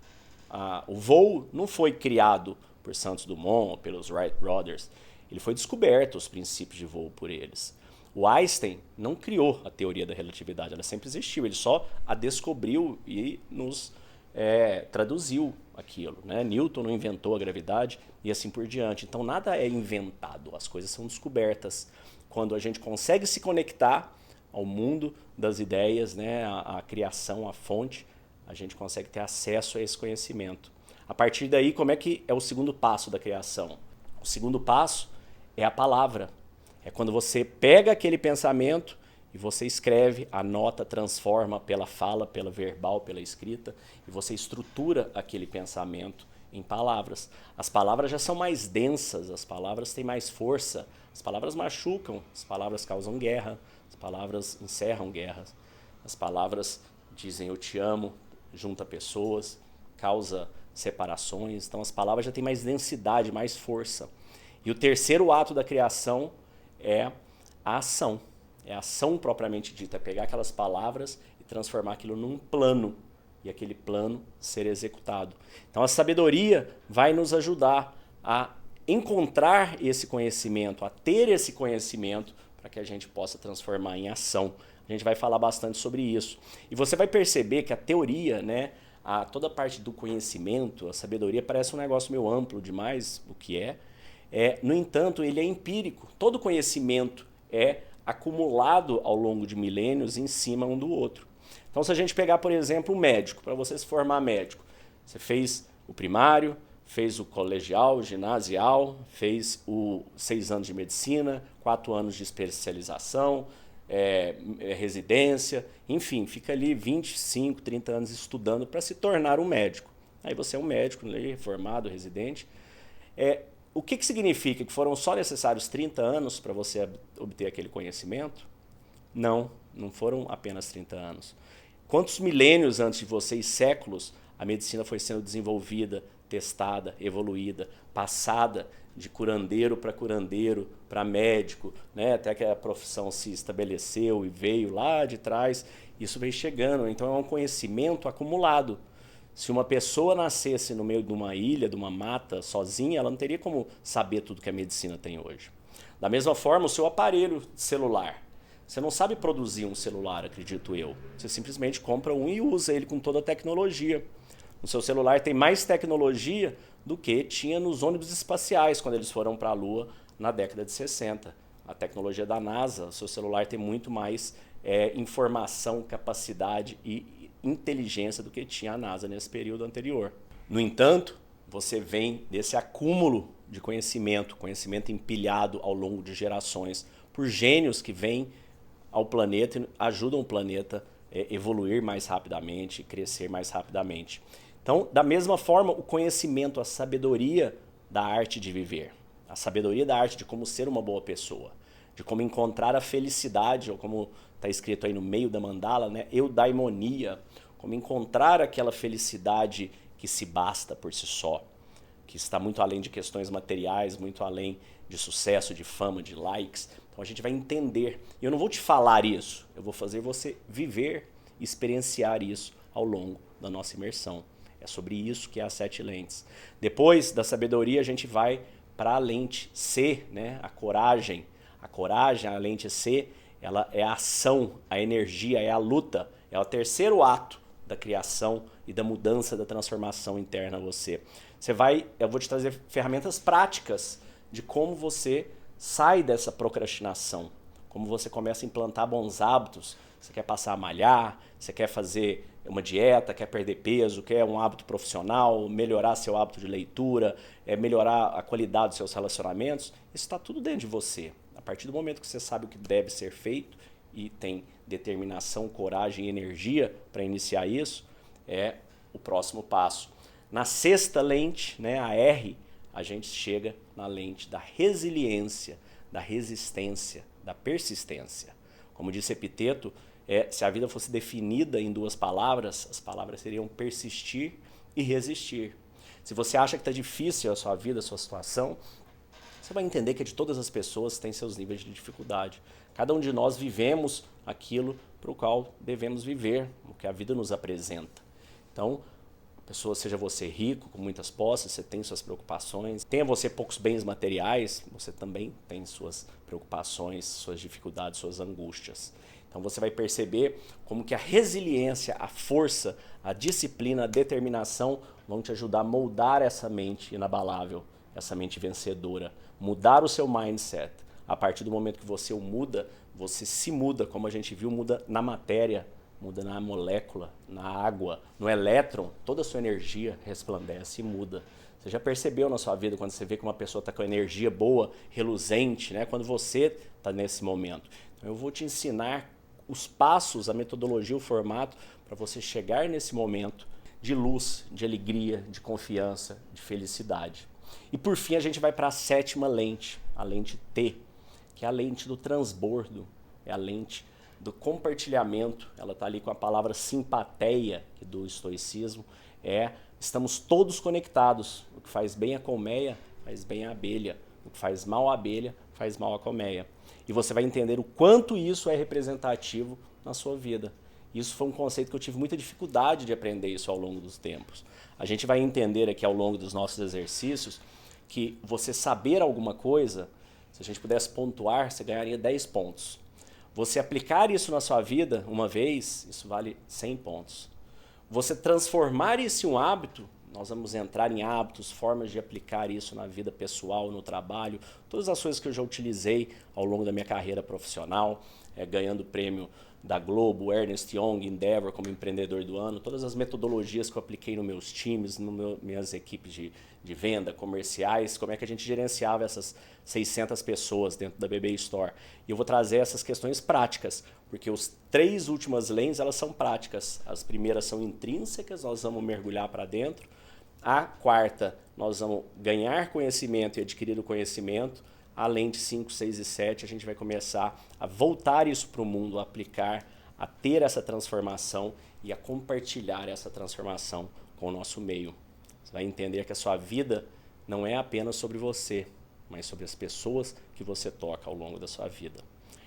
O voo não foi criado por Santos Dumont ou pelos Wright Brothers. Ele foi descoberto, os princípios de voo, por eles. O Einstein não criou a teoria da relatividade, ela sempre existiu, ele só a descobriu e nos traduziu aquilo, né? Newton não inventou a gravidade e assim por diante. Então nada é inventado, as coisas são descobertas. Quando a gente consegue se conectar ao mundo das ideias, né? a criação, a fonte, a gente consegue ter acesso a esse conhecimento. A partir daí, como é que é o segundo passo da criação? O segundo passo é a palavra. É quando você pega aquele pensamento e você escreve, anota, transforma pela fala, pela verbal, pela escrita, e você estrutura aquele pensamento em palavras. As palavras já são mais densas, as palavras têm mais força, as palavras machucam, as palavras causam guerra, as palavras encerram guerras, as palavras dizem eu te amo, junta pessoas, causa separações. Então as palavras já têm mais densidade, mais força. E o terceiro ato da criação é a ação. É a ação propriamente dita, é pegar aquelas palavras e transformar aquilo num plano, e aquele plano ser executado. Então a sabedoria vai nos ajudar a encontrar esse conhecimento, a ter esse conhecimento, para que a gente possa transformar em ação. A gente vai falar bastante sobre isso. E você vai perceber que a teoria, né, toda a parte do conhecimento, a sabedoria, parece um negócio meio amplo demais, o que é. No entanto, ele é empírico. Todo conhecimento é acumulado ao longo de milênios em cima um do outro. Então, se a gente pegar, por exemplo, um médico, para você se formar médico, você fez o primário, fez o colegial, o ginasial, fez os 6 anos de medicina, 4 anos de especialização, residência, enfim, fica ali 25, 30 anos estudando para se tornar um médico. Aí você é um médico, formado, residente. O que significa? Que foram só necessários 30 anos para você obter aquele conhecimento? Não foram apenas 30 anos. Quantos milênios antes de você, e séculos, a medicina foi sendo desenvolvida, testada, evoluída, passada de curandeiro para médico, né? Até que a profissão se estabeleceu e veio lá de trás, isso veio chegando. Então é um conhecimento acumulado. Se uma pessoa nascesse no meio de uma ilha, de uma mata, sozinha, ela não teria como saber tudo que a medicina tem hoje. Da mesma forma, o seu aparelho celular. Você não sabe produzir um celular, acredito eu. Você simplesmente compra um e usa ele com toda a tecnologia. O seu celular tem mais tecnologia do que tinha nos ônibus espaciais, quando eles foram para a Lua na década de 60. A tecnologia da NASA, o seu celular tem muito mais informação, capacidade e inteligência do que tinha a NASA nesse período anterior. No entanto, você vem desse acúmulo de conhecimento empilhado ao longo de gerações, por gênios que vêm ao planeta e ajudam o planeta a evoluir mais rapidamente, crescer mais rapidamente. Então, da mesma forma, o conhecimento, a sabedoria da arte de viver, a sabedoria da arte de como ser uma boa pessoa, de como encontrar a felicidade, ou como está escrito aí no meio da mandala, né? Eudaimonia, como encontrar aquela felicidade que se basta por si só, que está muito além de questões materiais, muito além de sucesso, de fama, de likes. Então a gente vai entender. E eu não vou te falar isso, eu vou fazer você viver, experienciar isso ao longo da nossa imersão. É sobre isso que é as 7 lentes. Depois da sabedoria, a gente vai para a lente C, né? A coragem. A coragem, a lente C, ela é a ação, a energia, é a luta. É o terceiro ato da criação e da mudança, da transformação interna a você. Eu vou te trazer ferramentas práticas de como você sai dessa procrastinação, como você começa a implantar bons hábitos. Você quer passar a malhar, você quer fazer uma dieta, quer perder peso, quer um hábito profissional, melhorar seu hábito de leitura, melhorar a qualidade dos seus relacionamentos. Isso está tudo dentro de você. A partir do momento que você sabe o que deve ser feito e tem determinação, coragem e energia para iniciar isso, é o próximo passo. Na 6ª lente, né, a R, a gente chega na lente da resiliência, da resistência, da persistência. Como disse Epiteto, se a vida fosse definida em 2 palavras, as palavras seriam persistir e resistir. Se você acha que está difícil a sua vida, a sua situação, você vai entender que de todas as pessoas tem seus níveis de dificuldade. Cada um de nós vivemos aquilo para o qual devemos viver, o que a vida nos apresenta. Então, pessoa, seja você rico, com muitas posses, você tem suas preocupações. Tenha você poucos bens materiais, você também tem suas preocupações, suas dificuldades, suas angústias. Então você vai perceber como que a resiliência, a força, a disciplina, a determinação vão te ajudar a moldar essa mente inabalável, essa mente vencedora. Mudar o seu mindset. A partir do momento que você o muda, você se muda, como a gente viu, muda na matéria, muda na molécula, na água, no elétron, toda a sua energia resplandece e muda. Você já percebeu na sua vida quando você vê que uma pessoa está com energia boa, reluzente, né? Quando você está nesse momento. Então eu vou te ensinar os passos, a metodologia, o formato para você chegar nesse momento de luz, de alegria, de confiança, de felicidade. E por fim a gente vai para a 7ª lente, a lente T, que é a lente do transbordo, é a lente do compartilhamento. Ela está ali com a palavra simpatia, que do estoicismo, estamos todos conectados. O que faz bem a colmeia, faz bem a abelha. O que faz mal a abelha, faz mal a colmeia. E você vai entender o quanto isso é representativo na sua vida. Isso foi um conceito que eu tive muita dificuldade de aprender isso ao longo dos tempos. A gente vai entender aqui ao longo dos nossos exercícios que você saber alguma coisa, se a gente pudesse pontuar, você ganharia 10 pontos. Você aplicar isso na sua vida uma vez, isso vale 100 pontos. Você transformar isso em um hábito, nós vamos entrar em hábitos, formas de aplicar isso na vida pessoal, no trabalho, todas as coisas que eu já utilizei ao longo da minha carreira profissional, ganhando prêmio da Globo, Ernst Young, Endeavor como empreendedor do ano, todas as metodologias que eu apliquei nos meus times, minhas equipes de venda, comerciais, como é que a gente gerenciava essas 600 pessoas dentro da BB Store. E eu vou trazer essas questões práticas, porque as 3 últimas lentes elas são práticas. As primeiras são intrínsecas, nós vamos mergulhar para dentro. A 4ª, nós vamos ganhar conhecimento e adquirir o conhecimento. A lente 5, 6 e 7, a gente vai começar a voltar isso para o mundo, a aplicar, a ter essa transformação e a compartilhar essa transformação com o nosso meio. Você vai entender que a sua vida não é apenas sobre você, mas sobre as pessoas que você toca ao longo da sua vida.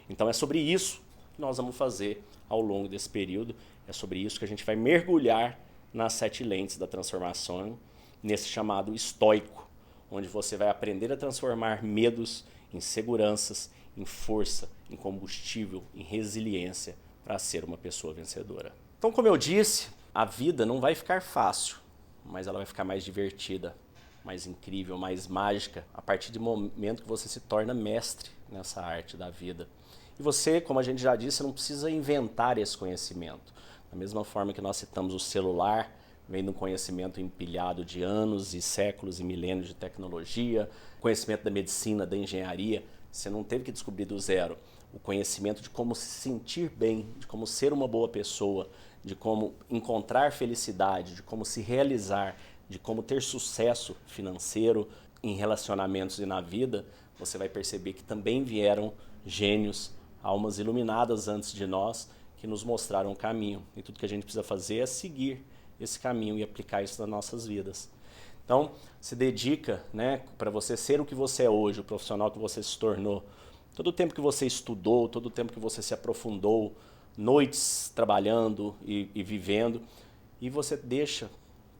Então é sobre isso que nós vamos fazer ao longo desse período, é sobre isso que a gente vai mergulhar nas 7 lentes da transformação, nesse chamado estoico, onde você vai aprender a transformar medos em seguranças, em força, em combustível, em resiliência para ser uma pessoa vencedora. Então, como eu disse, a vida não vai ficar fácil, mas ela vai ficar mais divertida, mais incrível, mais mágica, a partir do momento que você se torna mestre nessa arte da vida. E você, como a gente já disse, não precisa inventar esse conhecimento. Da mesma forma que nós citamos o celular, vem de um conhecimento empilhado de anos e séculos e milênios de tecnologia, conhecimento da medicina, da engenharia, você não teve que descobrir do zero. O conhecimento de como se sentir bem, de como ser uma boa pessoa, de como encontrar felicidade, de como se realizar, de como ter sucesso financeiro em relacionamentos e na vida, você vai perceber que também vieram gênios, almas iluminadas antes de nós, que nos mostraram o caminho. E tudo que a gente precisa fazer é seguir esse caminho e aplicar isso nas nossas vidas. Então, se dedica, né, para você ser o que você é hoje, o profissional que você se tornou. Todo o tempo que você estudou, todo o tempo que você se aprofundou, noites trabalhando e vivendo, e você deixa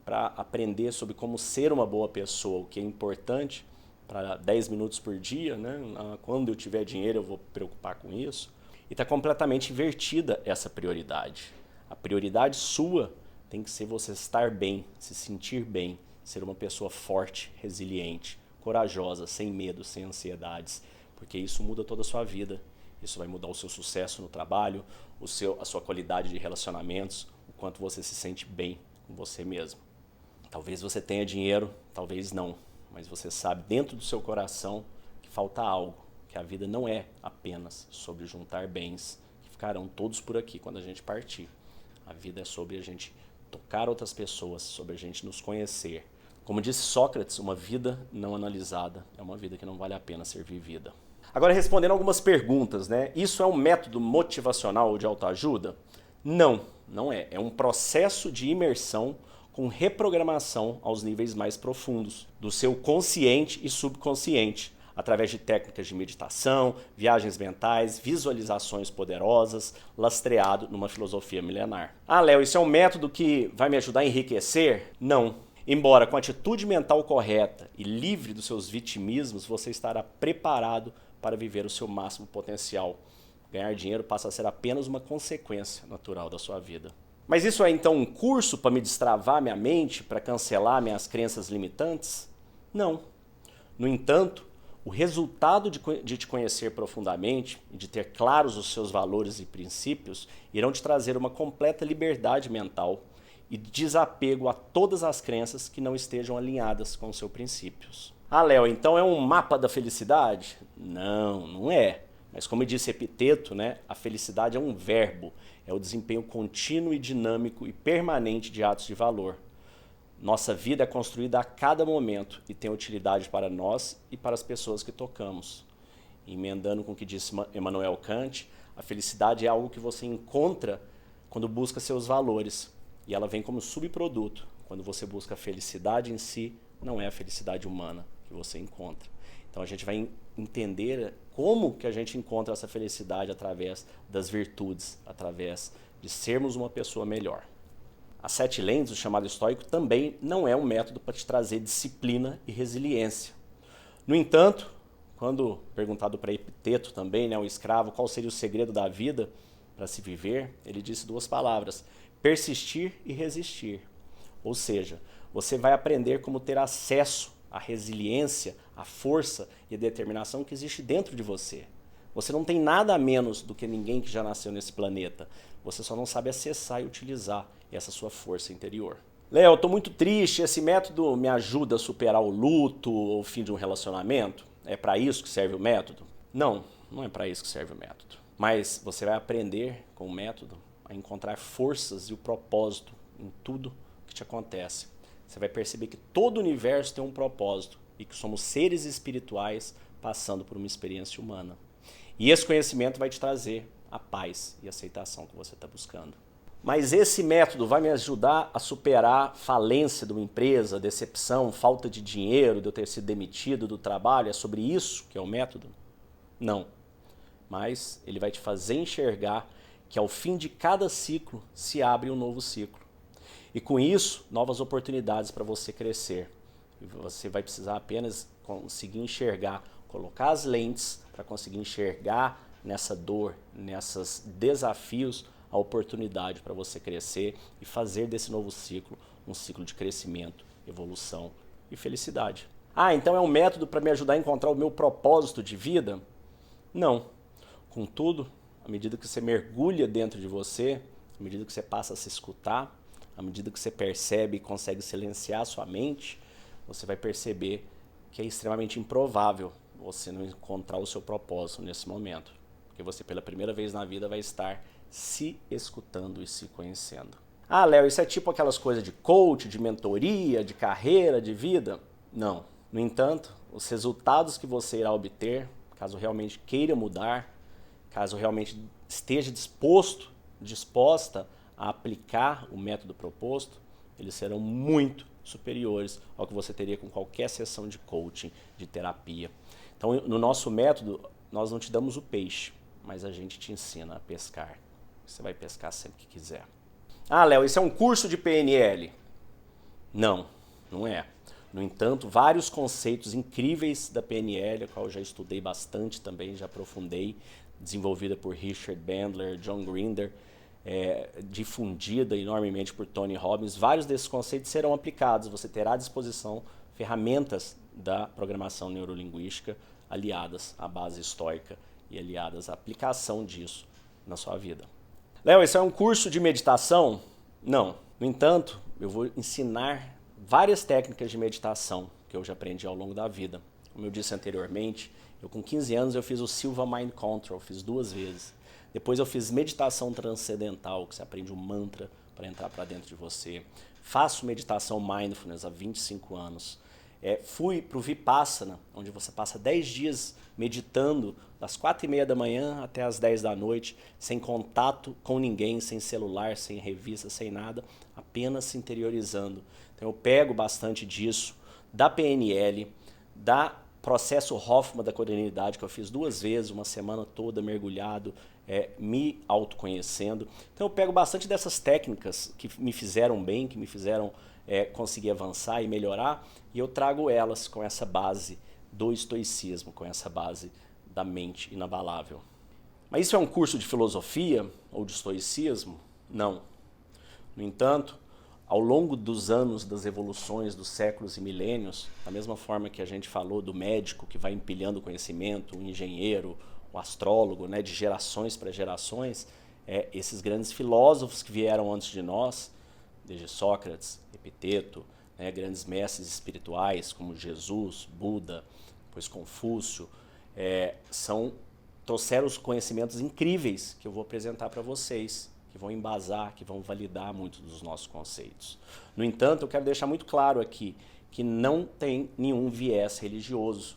para aprender sobre como ser uma boa pessoa, o que é importante para 10 minutos por dia, né? Quando eu tiver dinheiro eu vou preocupar com isso. E está completamente invertida essa prioridade. A prioridade sua tem que ser você estar bem, se sentir bem, ser uma pessoa forte, resiliente, corajosa, sem medo, sem ansiedades, porque isso muda toda a sua vida. Isso vai mudar o seu sucesso no trabalho, a sua qualidade de relacionamentos, o quanto você se sente bem com você mesmo. Talvez você tenha dinheiro, talvez não, mas você sabe dentro do seu coração que falta algo, que a vida não é apenas sobre juntar bens, que ficarão todos por aqui quando a gente partir. A vida é sobre a gente tocar outras pessoas, sobre a gente nos conhecer. Como disse Sócrates, uma vida não analisada é uma vida que não vale a pena ser vivida. Agora, respondendo algumas perguntas, né? Isso é um método motivacional ou de autoajuda? Não, não é. É um processo de imersão com reprogramação aos níveis mais profundos do seu consciente e subconsciente, através de técnicas de meditação, viagens mentais, visualizações poderosas, lastreado numa filosofia milenar. Ah, Léo, isso é um método que vai me ajudar a enriquecer? Não. Embora com a atitude mental correta e livre dos seus vitimismos, você estará preparado para viver o seu máximo potencial. Ganhar dinheiro passa a ser apenas uma consequência natural da sua vida. Mas isso é então um curso para me destravar minha mente, para cancelar minhas crenças limitantes? Não. No entanto, o resultado de te conhecer profundamente e de ter claros os seus valores e princípios irão te trazer uma completa liberdade mental e desapego a todas as crenças que não estejam alinhadas com os seus princípios. Ah, Léo, então é um mapa da felicidade? Não, não é. Mas como disse Epiteto, né, a felicidade é um verbo, é o desempenho contínuo e dinâmico e permanente de atos de valor. Nossa vida é construída a cada momento e tem utilidade para nós e para as pessoas que tocamos. Emendando com o que disse Immanuel Kant, a felicidade é algo que você encontra quando busca seus valores e ela vem como subproduto. Quando você busca a felicidade em si, não é a felicidade humana que você encontra. Então a gente vai entender como que a gente encontra essa felicidade através das virtudes, através de sermos uma pessoa melhor. As 7 lentes, o chamado estoico, também não é um método para te trazer disciplina e resiliência. No entanto, quando perguntado para Epiteto também, né, o escravo, qual seria o segredo da vida para se viver, ele disse 2 palavras: persistir e resistir. Ou seja, você vai aprender como ter acesso à resiliência, à força e à determinação que existe dentro de você. Você não tem nada a menos do que ninguém que já nasceu nesse planeta. Você só não sabe acessar e utilizar essa sua força interior. Léo, eu estou muito triste, esse método me ajuda a superar o luto ou o fim de um relacionamento? É para isso que serve o método? Não, não é para isso que serve o método. Mas você vai aprender com o método a encontrar forças e o propósito em tudo que te acontece. Você vai perceber que todo o universo tem um propósito e que somos seres espirituais passando por uma experiência humana. E esse conhecimento vai te trazer a paz e a aceitação que você está buscando. Mas esse método vai me ajudar a superar falência de uma empresa, decepção, falta de dinheiro, de eu ter sido demitido do trabalho? É sobre isso que é o método? Não. Mas ele vai te fazer enxergar que ao fim de cada ciclo se abre um novo ciclo. E com isso, novas oportunidades para você crescer. E você vai precisar apenas conseguir enxergar, colocar as lentes para conseguir enxergar nessa dor, nesses desafios, a oportunidade para você crescer e fazer desse novo ciclo um ciclo de crescimento, evolução e felicidade. Ah, então é um método para me ajudar a encontrar o meu propósito de vida? Não. Contudo, à medida que você mergulha dentro de você, à medida que você passa a se escutar, à medida que você percebe e consegue silenciar a sua mente, você vai perceber que é extremamente improvável você não encontrar o seu propósito nesse momento. Porque você, pela primeira vez na vida, vai estar se escutando e se conhecendo. Ah, Léo, isso é tipo aquelas coisas de coach, de mentoria, de carreira, de vida? Não. No entanto, os resultados que você irá obter, caso realmente queira mudar, caso realmente esteja disposta a aplicar o método proposto, eles serão muito superiores ao que você teria com qualquer sessão de coaching, de terapia. Então, no nosso método, nós não te damos o peixe, mas a gente te ensina a pescar. Você vai pescar sempre que quiser. Ah, Léo, isso é um curso de PNL? Não, não é. No entanto, vários conceitos incríveis da PNL, a qual eu já estudei bastante também, já aprofundei, desenvolvida por Richard Bandler, John Grinder, difundida enormemente por Tony Robbins, vários desses conceitos serão aplicados. Você terá à disposição ferramentas da programação neurolinguística aliadas à base estoica e aliadas à aplicação disso na sua vida. Léo, esse é um curso de meditação? Não. No entanto, eu vou ensinar várias técnicas de meditação que eu já aprendi ao longo da vida. Como eu disse anteriormente, eu com 15 anos eu fiz o Silva Mind Control, fiz 2 vezes. Depois eu fiz meditação transcendental, que você aprende um mantra para entrar para dentro de você. Faço meditação mindfulness há 25 anos. Fui para o Vipassana, onde você passa 10 dias meditando das 4h30 da manhã até as 10 da noite, sem contato com ninguém, sem celular, sem revista, sem nada, apenas se interiorizando. Então eu pego bastante disso, da PNL, da processo Hoffman da corinidade que eu fiz 2 vezes, uma semana toda mergulhado, me autoconhecendo. Então eu pego bastante dessas técnicas que me fizeram bem, que me fizeram conseguir avançar e melhorar, e eu trago elas com essa base do estoicismo, com essa base da mente inabalável. Mas isso é um curso de filosofia ou de estoicismo? Não. No entanto, ao longo dos anos, das evoluções, dos séculos e milênios, da mesma forma que a gente falou do médico que vai empilhando conhecimento, o engenheiro, o astrólogo, né, de gerações para gerações, esses grandes filósofos que vieram antes de nós, desde Sócrates, Epiteto, né, grandes mestres espirituais como Jesus, Buda, depois Confúcio, trouxeram os conhecimentos incríveis que eu vou apresentar para vocês, que vão embasar, que vão validar muitos dos nossos conceitos. No entanto, eu quero deixar muito claro aqui que não tem nenhum viés religioso.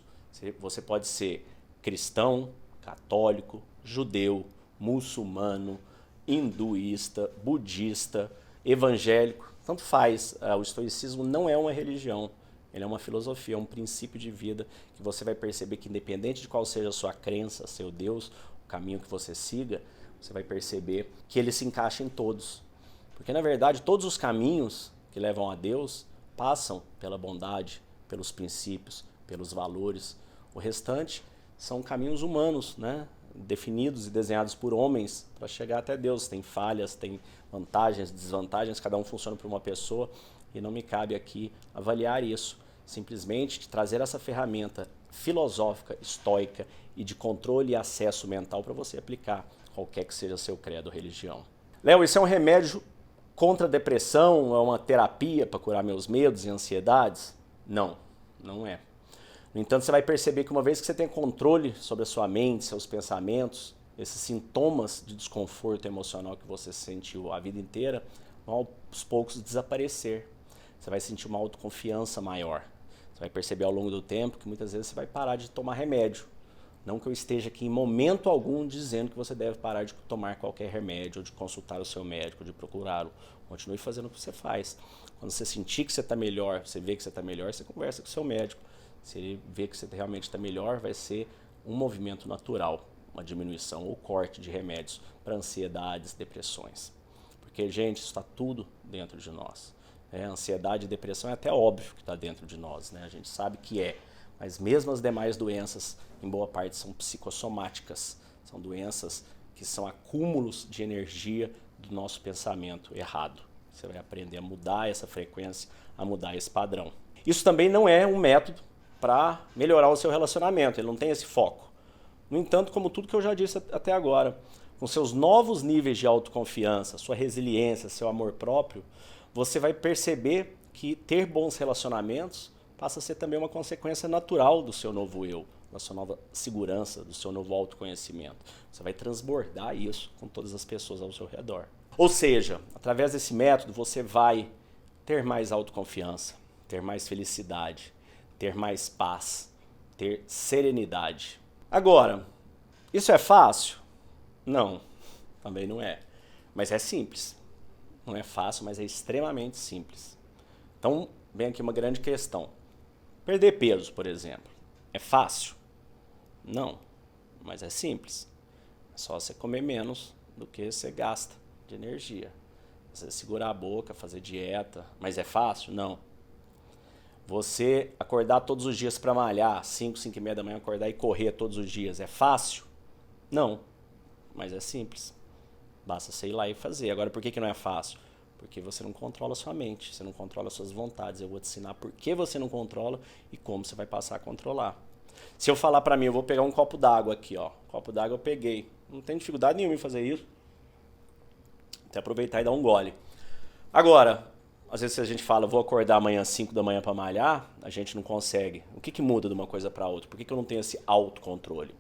Você pode ser cristão, católico, judeu, muçulmano, hinduísta, budista, evangélico, tanto faz. O estoicismo não é uma religião, ele é uma filosofia, é um princípio de vida que você vai perceber que independente de qual seja a sua crença, seu Deus, o caminho que você siga, você vai perceber que ele se encaixa em todos. Porque, na verdade, todos os caminhos que levam a Deus passam pela bondade, pelos princípios, pelos valores. O restante são caminhos humanos, né? Definidos e desenhados por homens para chegar até Deus. Tem falhas, tem vantagens, desvantagens, cada um funciona para uma pessoa e não me cabe aqui avaliar isso. Simplesmente trazer essa ferramenta filosófica, estoica e de controle e acesso mental para você aplicar qualquer que seja seu credo ou religião. Léo, isso é um remédio contra a depressão? É uma terapia para curar meus medos e ansiedades? Não, não é. No entanto, você vai perceber que uma vez que você tem controle sobre a sua mente, seus pensamentos, esses sintomas de desconforto emocional que você sentiu a vida inteira vão aos poucos desaparecer. Você vai sentir uma autoconfiança maior. Você vai perceber ao longo do tempo que muitas vezes você vai parar de tomar remédio. Não que eu esteja aqui em momento algum dizendo que você deve parar de tomar qualquer remédio, ou de consultar o seu médico, ou de procurá-lo. Continue fazendo o que você faz. Quando você sentir que você está melhor, você vê que você está melhor, você conversa com o seu médico. Se ele vê que você realmente está melhor, vai ser um movimento natural, uma diminuição ou corte de remédios para ansiedades, depressões. Porque, gente, isso está tudo dentro de nós. Ansiedade e depressão é até óbvio que está dentro de nós, né? A gente sabe que é. Mas mesmo as demais doenças, em boa parte, são psicossomáticas. São doenças que são acúmulos de energia do nosso pensamento errado. Você vai aprender a mudar essa frequência, a mudar esse padrão. Isso também não é um método para melhorar o seu relacionamento, ele não tem esse foco. No entanto, como tudo que eu já disse até agora, com seus novos níveis de autoconfiança, sua resiliência, seu amor próprio, você vai perceber que ter bons relacionamentos passa a ser também uma consequência natural do seu novo eu, da sua nova segurança, do seu novo autoconhecimento. Você vai transbordar isso com todas as pessoas ao seu redor. Ou seja, através desse método você vai ter mais autoconfiança, ter mais felicidade, ter mais paz, ter serenidade. Agora, isso é fácil? Não, também não é. Mas é simples. Não é fácil, mas é extremamente simples. Então, vem aqui uma grande questão. Perder peso, por exemplo, é fácil? Não, mas é simples. É só você comer menos do que você gasta de energia. Você segurar a boca, fazer dieta, mas é fácil? Não. Você acordar todos os dias para malhar, 5, 5 e meia da manhã, acordar e correr todos os dias, é fácil? Não, mas é simples. Basta você ir lá e fazer. Agora, por que não é fácil? Porque você não controla a sua mente, você não controla as suas vontades. Eu vou te ensinar por que você não controla e como você vai passar a controlar. Se eu falar para mim, eu vou pegar um copo d'água aqui, ó. Copo d'água eu peguei. Não tem dificuldade nenhuma em fazer isso. Até aproveitar e dar um gole. Agora, às vezes a gente fala, vou acordar amanhã às 5 da manhã para malhar, a gente não consegue. O que muda de uma coisa para outra? Por que eu não tenho esse autocontrole?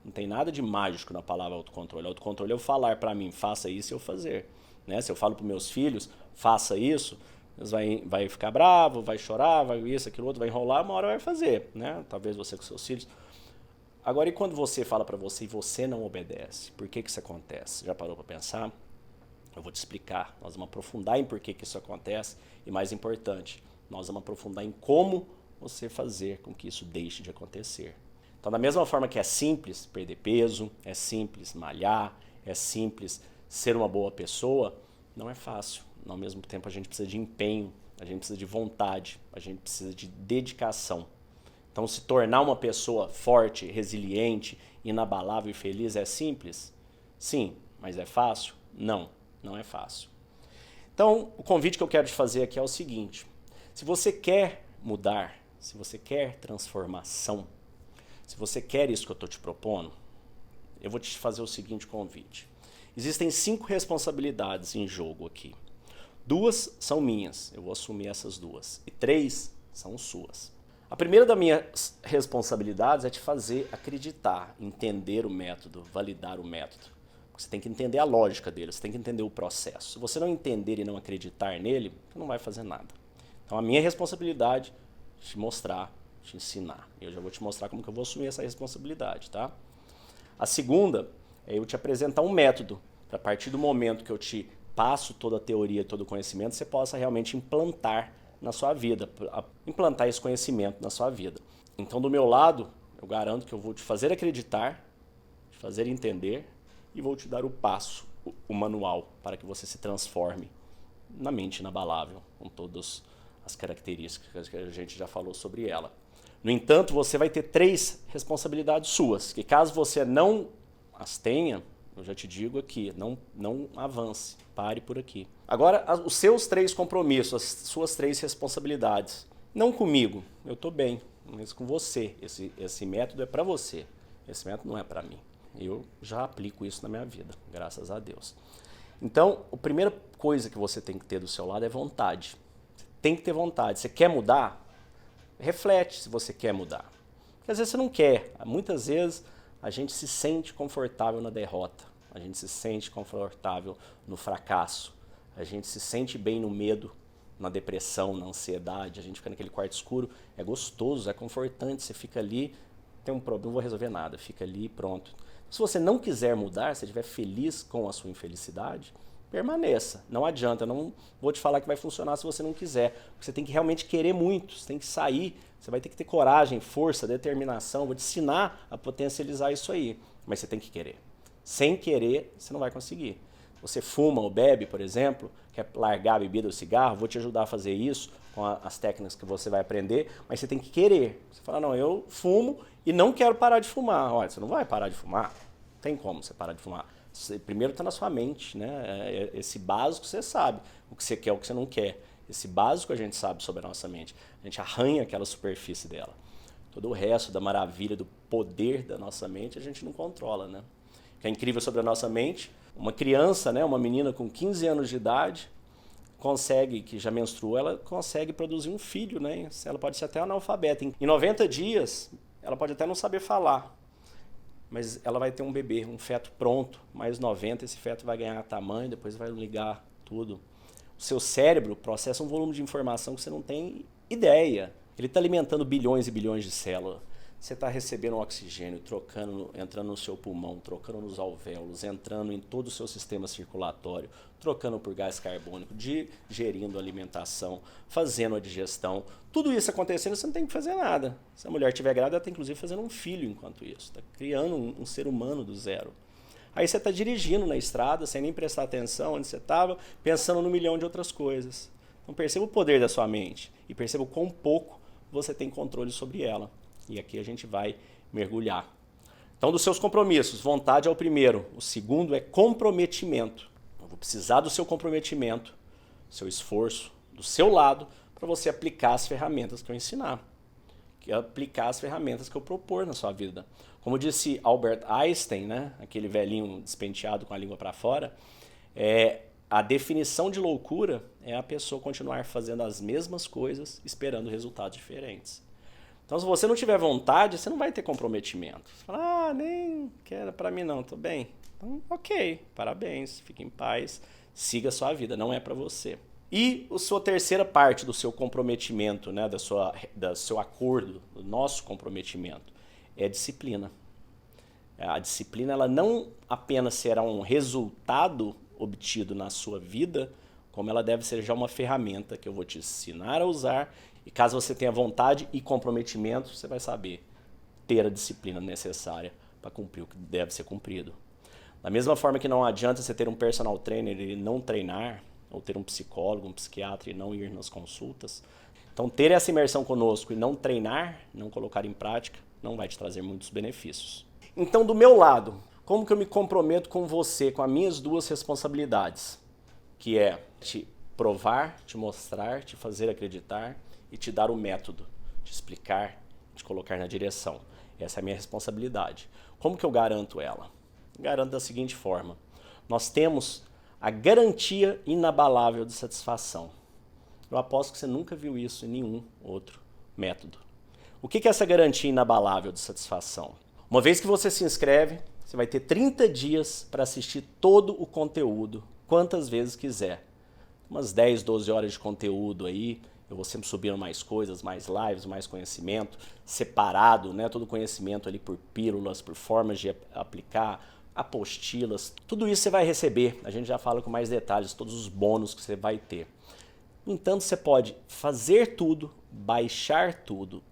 Não tem nada de mágico na palavra autocontrole. Autocontrole é eu falar para mim, faça isso e eu fazer. Né? Se eu falo para meus filhos, faça isso, eles vai ficar bravo, vai chorar, vai isso, aquilo outro, vai enrolar, uma hora vai fazer. Né? Talvez você com seus filhos. Agora, e quando você fala para você e você não obedece? Por que isso acontece? Já parou para pensar? Eu vou te explicar. Nós vamos aprofundar em por que isso acontece e, mais importante, nós vamos aprofundar em como você fazer com que isso deixe de acontecer. Então, da mesma forma que é simples perder peso, é simples malhar, é simples ser uma boa pessoa, não é fácil. Ao mesmo tempo, a gente precisa de empenho, a gente precisa de vontade, a gente precisa de dedicação. Então, se tornar uma pessoa forte, resiliente, inabalável e feliz é simples? Sim, mas é fácil? Não, não é fácil. Então, o convite que eu quero te fazer aqui é o seguinte: se você quer mudar, se você quer transformação, se você quer isso que eu estou te propondo, eu vou te fazer o seguinte convite. Existem 5 responsabilidades em jogo aqui. 2 são minhas, eu vou assumir essas 2. E 3 são suas. A primeira das minhas responsabilidades é te fazer acreditar, entender o método, validar o método. Você tem que entender a lógica dele, você tem que entender o processo. Se você não entender e não acreditar nele, você não vai fazer nada. Então a minha responsabilidade é te mostrar, te ensinar. Eu já vou te mostrar como que eu vou assumir essa responsabilidade, tá? A segunda é eu te apresentar um método, para a partir do momento que eu te passo toda a teoria, todo o conhecimento, você possa realmente implantar na sua vida, implantar esse conhecimento na sua vida. Então, do meu lado, eu garanto que eu vou te fazer acreditar, te fazer entender e vou te dar o passo, o manual, para que você se transforme na mente inabalável, com todas as características que a gente já falou sobre ela. No entanto, você vai ter 3 responsabilidades suas, que caso você não as tenha, eu já te digo aqui, não avance, pare por aqui. Agora, os seus 3 compromissos, as suas 3 responsabilidades. Não comigo, eu estou bem, mas com você. Esse método é para você, esse método não é para mim. Eu já aplico isso na minha vida, graças a Deus. Então, a primeira coisa que você tem que ter do seu lado é vontade. Você tem que ter vontade. Você quer mudar? Reflete se você quer mudar. Porque às vezes você não quer. Muitas vezes a gente se sente confortável na derrota. A gente se sente confortável no fracasso. A gente se sente bem no medo, na depressão, na ansiedade. A gente fica naquele quarto escuro. É gostoso, é confortante. Você fica ali, tem um problema, não vou resolver nada. Fica ali e pronto. Se você não quiser mudar, se estiver feliz com a sua infelicidade, permaneça. Não adianta, eu não vou te falar que vai funcionar se você não quiser. Você tem que realmente querer muito, você tem que sair, você vai ter que ter coragem, força, determinação. Vou te ensinar a potencializar isso aí, mas você tem que querer. Sem querer, você não vai conseguir. Você fuma ou bebe, por exemplo, quer largar a bebida ou cigarro, vou te ajudar a fazer isso com as técnicas que você vai aprender, mas você tem que querer. Você fala, não, eu fumo e não quero parar de fumar. Olha, você não vai parar de fumar, não tem como você parar de fumar. Primeiro está na sua mente, né? Esse básico você sabe, o que você quer, o que você não quer. Esse básico a gente sabe sobre a nossa mente. A gente arranha aquela superfície dela. Todo o resto da maravilha, do poder da nossa mente, a gente não controla, né? O que é incrível sobre a nossa mente, uma criança, né, uma menina com 15 anos de idade, que já menstruou, ela consegue produzir um filho, né? Ela pode ser até analfabeta. Em 90 dias, ela pode até não saber falar, mas ela vai ter um bebê, um feto pronto, mais 90, esse feto vai ganhar tamanho, depois vai ligar tudo. O seu cérebro processa um volume de informação que você não tem ideia. Ele está alimentando bilhões e bilhões de células. Você está recebendo oxigênio, entrando no seu pulmão, trocando nos alvéolos, entrando em todo o seu sistema circulatório, trocando por gás carbônico, digerindo a alimentação, fazendo a digestão. Tudo isso acontecendo, você não tem que fazer nada. Se a mulher estiver grávida, ela está inclusive fazendo um filho enquanto isso. Está criando um ser humano do zero. Aí você está dirigindo na estrada, sem nem prestar atenção onde você estava, pensando num milhão de outras coisas. Então perceba o poder da sua mente e perceba o quão pouco você tem controle sobre ela. E aqui a gente vai mergulhar. Então, dos seus compromissos, vontade é o primeiro. O segundo é comprometimento. Eu vou precisar do seu comprometimento, seu esforço, do seu lado, para você aplicar as ferramentas que eu ensinar. Aplicar as ferramentas que eu propor na sua vida. Como disse Albert Einstein, né, aquele velhinho despenteado com a língua para fora, a definição de loucura é a pessoa continuar fazendo as mesmas coisas, esperando resultados diferentes. Então, se você não tiver vontade, você não vai ter comprometimento. Você fala, nem quero para mim não, tô bem. Então, ok, parabéns, fique em paz, siga a sua vida, não é para você. E a sua terceira parte do seu comprometimento, né, do seu acordo, do nosso comprometimento, é a disciplina. A disciplina, ela não apenas será um resultado obtido na sua vida, como ela deve ser já uma ferramenta que eu vou te ensinar a usar E caso você tenha vontade e comprometimento, você vai saber ter a disciplina necessária para cumprir o que deve ser cumprido. Da mesma forma que não adianta você ter um personal trainer e não treinar, ou ter um psicólogo, um psiquiatra e não ir nas consultas. Então, ter essa imersão conosco e não treinar, não colocar em prática, não vai te trazer muitos benefícios. Então, do meu lado, como que eu me comprometo com você, com as minhas duas responsabilidades? Que é te provar, te mostrar, te fazer acreditar e te dar o método, te explicar, te colocar na direção. Essa é a minha responsabilidade. Como que eu garanto ela? Garanto da seguinte forma. Nós temos a garantia inabalável de satisfação. Eu aposto que você nunca viu isso em nenhum outro método. O que é essa garantia inabalável de satisfação? Uma vez que você se inscreve, você vai ter 30 dias para assistir todo o conteúdo, quantas vezes quiser. Umas 10, 12 horas de conteúdo aí. Eu vou sempre subindo mais coisas, mais lives, mais conhecimento, separado, né? Todo o conhecimento ali por pílulas, por formas de aplicar, apostilas. Tudo isso você vai receber. A gente já fala com mais detalhes, todos os bônus que você vai ter. No entanto, você pode fazer tudo, baixar tudo,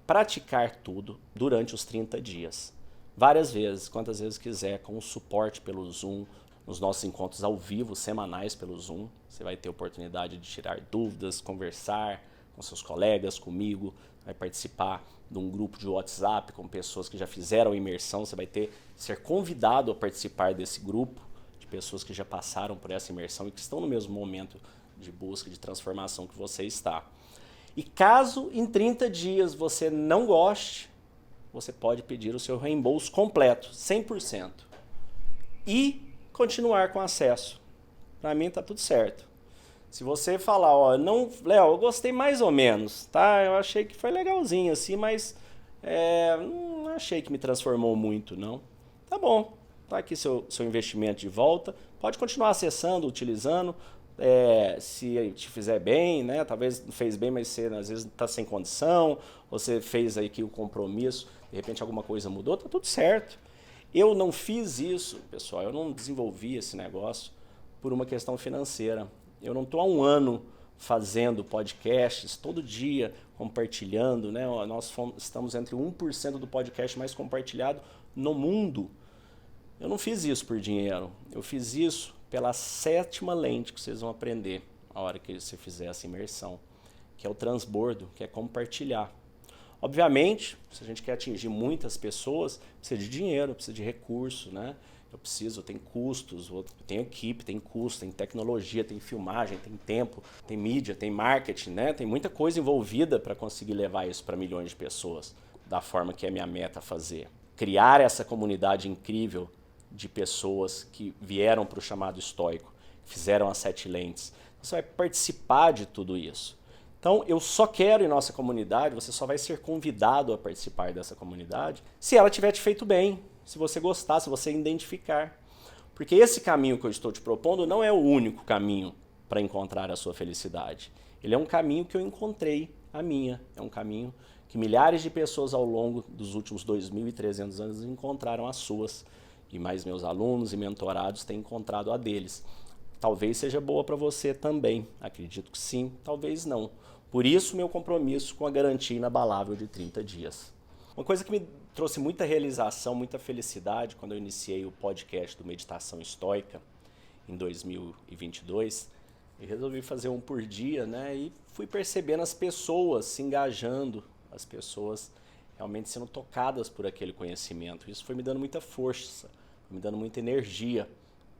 praticar tudo durante os 30 dias. Várias vezes, quantas vezes quiser, com o suporte pelo Zoom, nos nossos encontros ao vivo, semanais pelo Zoom. Você vai ter oportunidade de tirar dúvidas, conversar com seus colegas, comigo, vai participar de um grupo de WhatsApp com pessoas que já fizeram a imersão. Você vai ser convidado a participar desse grupo de pessoas que já passaram por essa imersão e que estão no mesmo momento de busca, de transformação que você está. E caso em 30 dias você não goste, você pode pedir o seu reembolso completo, 100%. E continuar com acesso. Para mim tá tudo certo. Se você falar, ó, não, Léo, eu gostei mais ou menos, tá? Eu achei que foi legalzinho assim, mas não achei que me transformou muito, não. Tá bom, tá aqui seu investimento de volta. Pode continuar acessando, utilizando. Se te fizer bem, né? Talvez não fez bem, mas você às vezes está sem condição, você fez aí que o compromisso, de repente alguma coisa mudou, tá tudo certo. Eu não fiz isso, pessoal, eu não desenvolvi esse negócio por uma questão financeira. Eu não estou há um ano fazendo podcasts, todo dia compartilhando, né? Nós estamos entre 1% do podcast mais compartilhado no mundo. Eu não fiz isso por dinheiro, eu fiz isso pela 7ª lente que vocês vão aprender a hora que você fizer essa imersão, que é o transbordo, que é compartilhar. Obviamente, se a gente quer atingir muitas pessoas, precisa de dinheiro, precisa de recurso, né? Tem custos, eu tenho equipe, tem custo, tem tecnologia, tem filmagem, tem tempo, tem mídia, tem marketing, né? Tem muita coisa envolvida para conseguir levar isso para milhões de pessoas, da forma que é minha meta fazer. Criar essa comunidade incrível de pessoas que vieram para o chamado estoico, fizeram as 7 lentes. Você vai participar de tudo isso. Então, eu só quero em nossa comunidade, você só vai ser convidado a participar dessa comunidade se ela tiver te feito bem, se você gostar, se você identificar. Porque esse caminho que eu estou te propondo não é o único caminho para encontrar a sua felicidade. Ele é um caminho que eu encontrei a minha. É um caminho que milhares de pessoas ao longo dos últimos 2.300 anos encontraram as suas. E mais meus alunos e mentorados têm encontrado a deles. Talvez seja boa para você também. Acredito que sim, talvez não. Por isso, meu compromisso com a garantia inabalável de 30 dias. Uma coisa que me trouxe muita realização, muita felicidade quando eu iniciei o podcast do Meditação Estoica em 2022, eu resolvi fazer um por dia, né? E fui percebendo as pessoas se engajando, as pessoas realmente sendo tocadas por aquele conhecimento. Isso foi me dando muita força, me dando muita energia,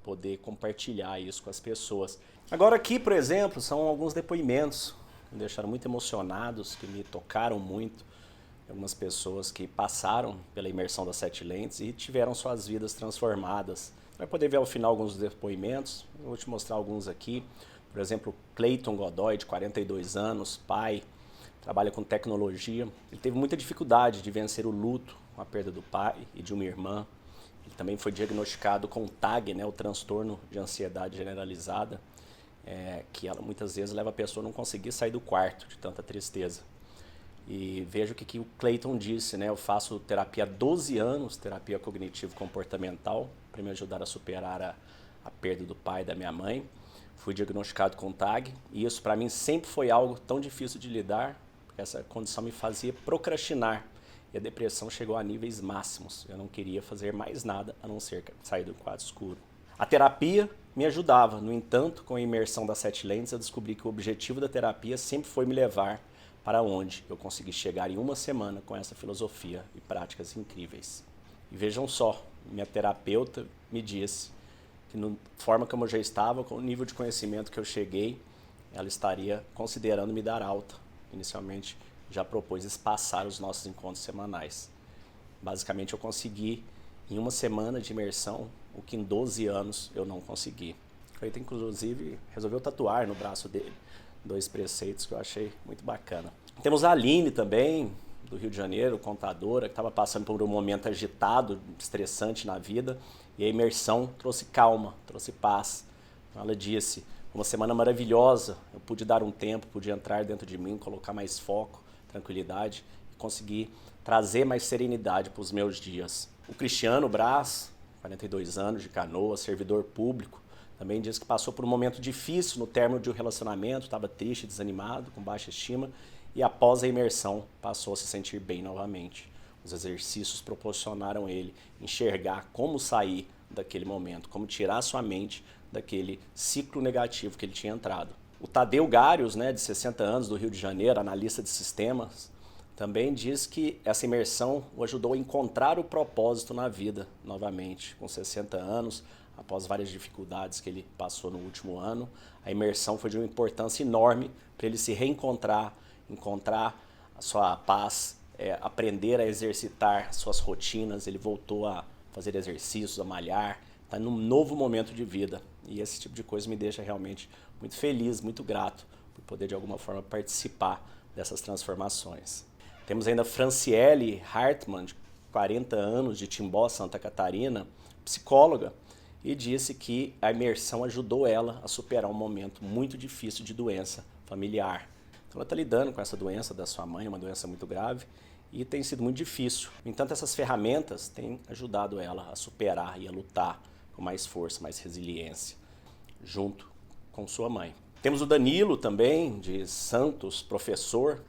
poder compartilhar isso com as pessoas. Agora aqui, por exemplo, são alguns depoimentos que me deixaram muito emocionados, que me tocaram muito. Algumas pessoas que passaram pela imersão das 7 lentes e tiveram suas vidas transformadas. Você vai poder ver ao final alguns depoimentos, eu vou te mostrar alguns aqui. Por exemplo, Clayton Godoy, de 42 anos, pai, trabalha com tecnologia. Ele teve muita dificuldade de vencer o luto com a perda do pai e de uma irmã. Ele também foi diagnosticado com TAG, né, o transtorno de ansiedade generalizada, que ela muitas vezes leva a pessoa a não conseguir sair do quarto de tanta tristeza. E veja o que o Clayton disse, né? Eu faço terapia há 12 anos, terapia cognitivo-comportamental, para me ajudar a superar a perda do pai e da minha mãe. Fui diagnosticado com TAG e isso para mim sempre foi algo tão difícil de lidar, porque essa condição me fazia procrastinar. E a depressão chegou a níveis máximos. Eu não queria fazer mais nada a não ser sair do quarto escuro. A terapia me ajudava. No entanto, com a imersão das 7 lentes, eu descobri que o objetivo da terapia sempre foi me levar para onde eu consegui chegar em uma semana com essa filosofia e práticas incríveis. E vejam só, minha terapeuta me disse que na forma como eu já estava, com o nível de conhecimento que eu cheguei, ela estaria considerando me dar alta. Inicialmente, já propôs espaçar os nossos encontros semanais. Basicamente, eu consegui, em uma semana de imersão, o que em 12 anos eu não consegui. Ele, inclusive, resolveu tatuar no braço dele 2 preceitos que eu achei muito bacana. Temos a Aline também, do Rio de Janeiro, contadora, que estava passando por um momento agitado, estressante na vida, e a imersão trouxe calma, trouxe paz. Então ela disse, uma semana maravilhosa, eu pude dar um tempo, pude entrar dentro de mim, colocar mais foco, tranquilidade, e conseguir trazer mais serenidade para os meus dias. O Cristiano Braz, 42 anos, de Canoas, servidor público, também diz que passou por um momento difícil no término de um relacionamento, estava triste, desanimado, com baixa estima, e após a imersão passou a se sentir bem novamente. Os exercícios proporcionaram a ele enxergar como sair daquele momento, como tirar sua mente daquele ciclo negativo que ele tinha entrado. O Tadeu Garius, de 60 anos, do Rio de Janeiro, analista de sistemas, também diz que essa imersão o ajudou a encontrar o propósito na vida novamente. Com 60 anos, após várias dificuldades que ele passou no último ano, a imersão foi de uma importância enorme para ele se reencontrar, encontrar a sua paz, aprender a exercitar suas rotinas. Ele voltou a fazer exercícios, a malhar, está num novo momento de vida. E esse tipo de coisa me deixa realmente muito feliz, muito grato por poder de alguma forma participar dessas transformações. Temos ainda Franciele Hartmann, de 40 anos, de Timbó, Santa Catarina, psicóloga, e disse que a imersão ajudou ela a superar um momento muito difícil de doença familiar. Então ela está lidando com essa doença da sua mãe, uma doença muito grave, e tem sido muito difícil. No entanto, essas ferramentas têm ajudado ela a superar e a lutar com mais força, mais resiliência, junto com sua mãe. Temos o Danilo também, de Santos, professor.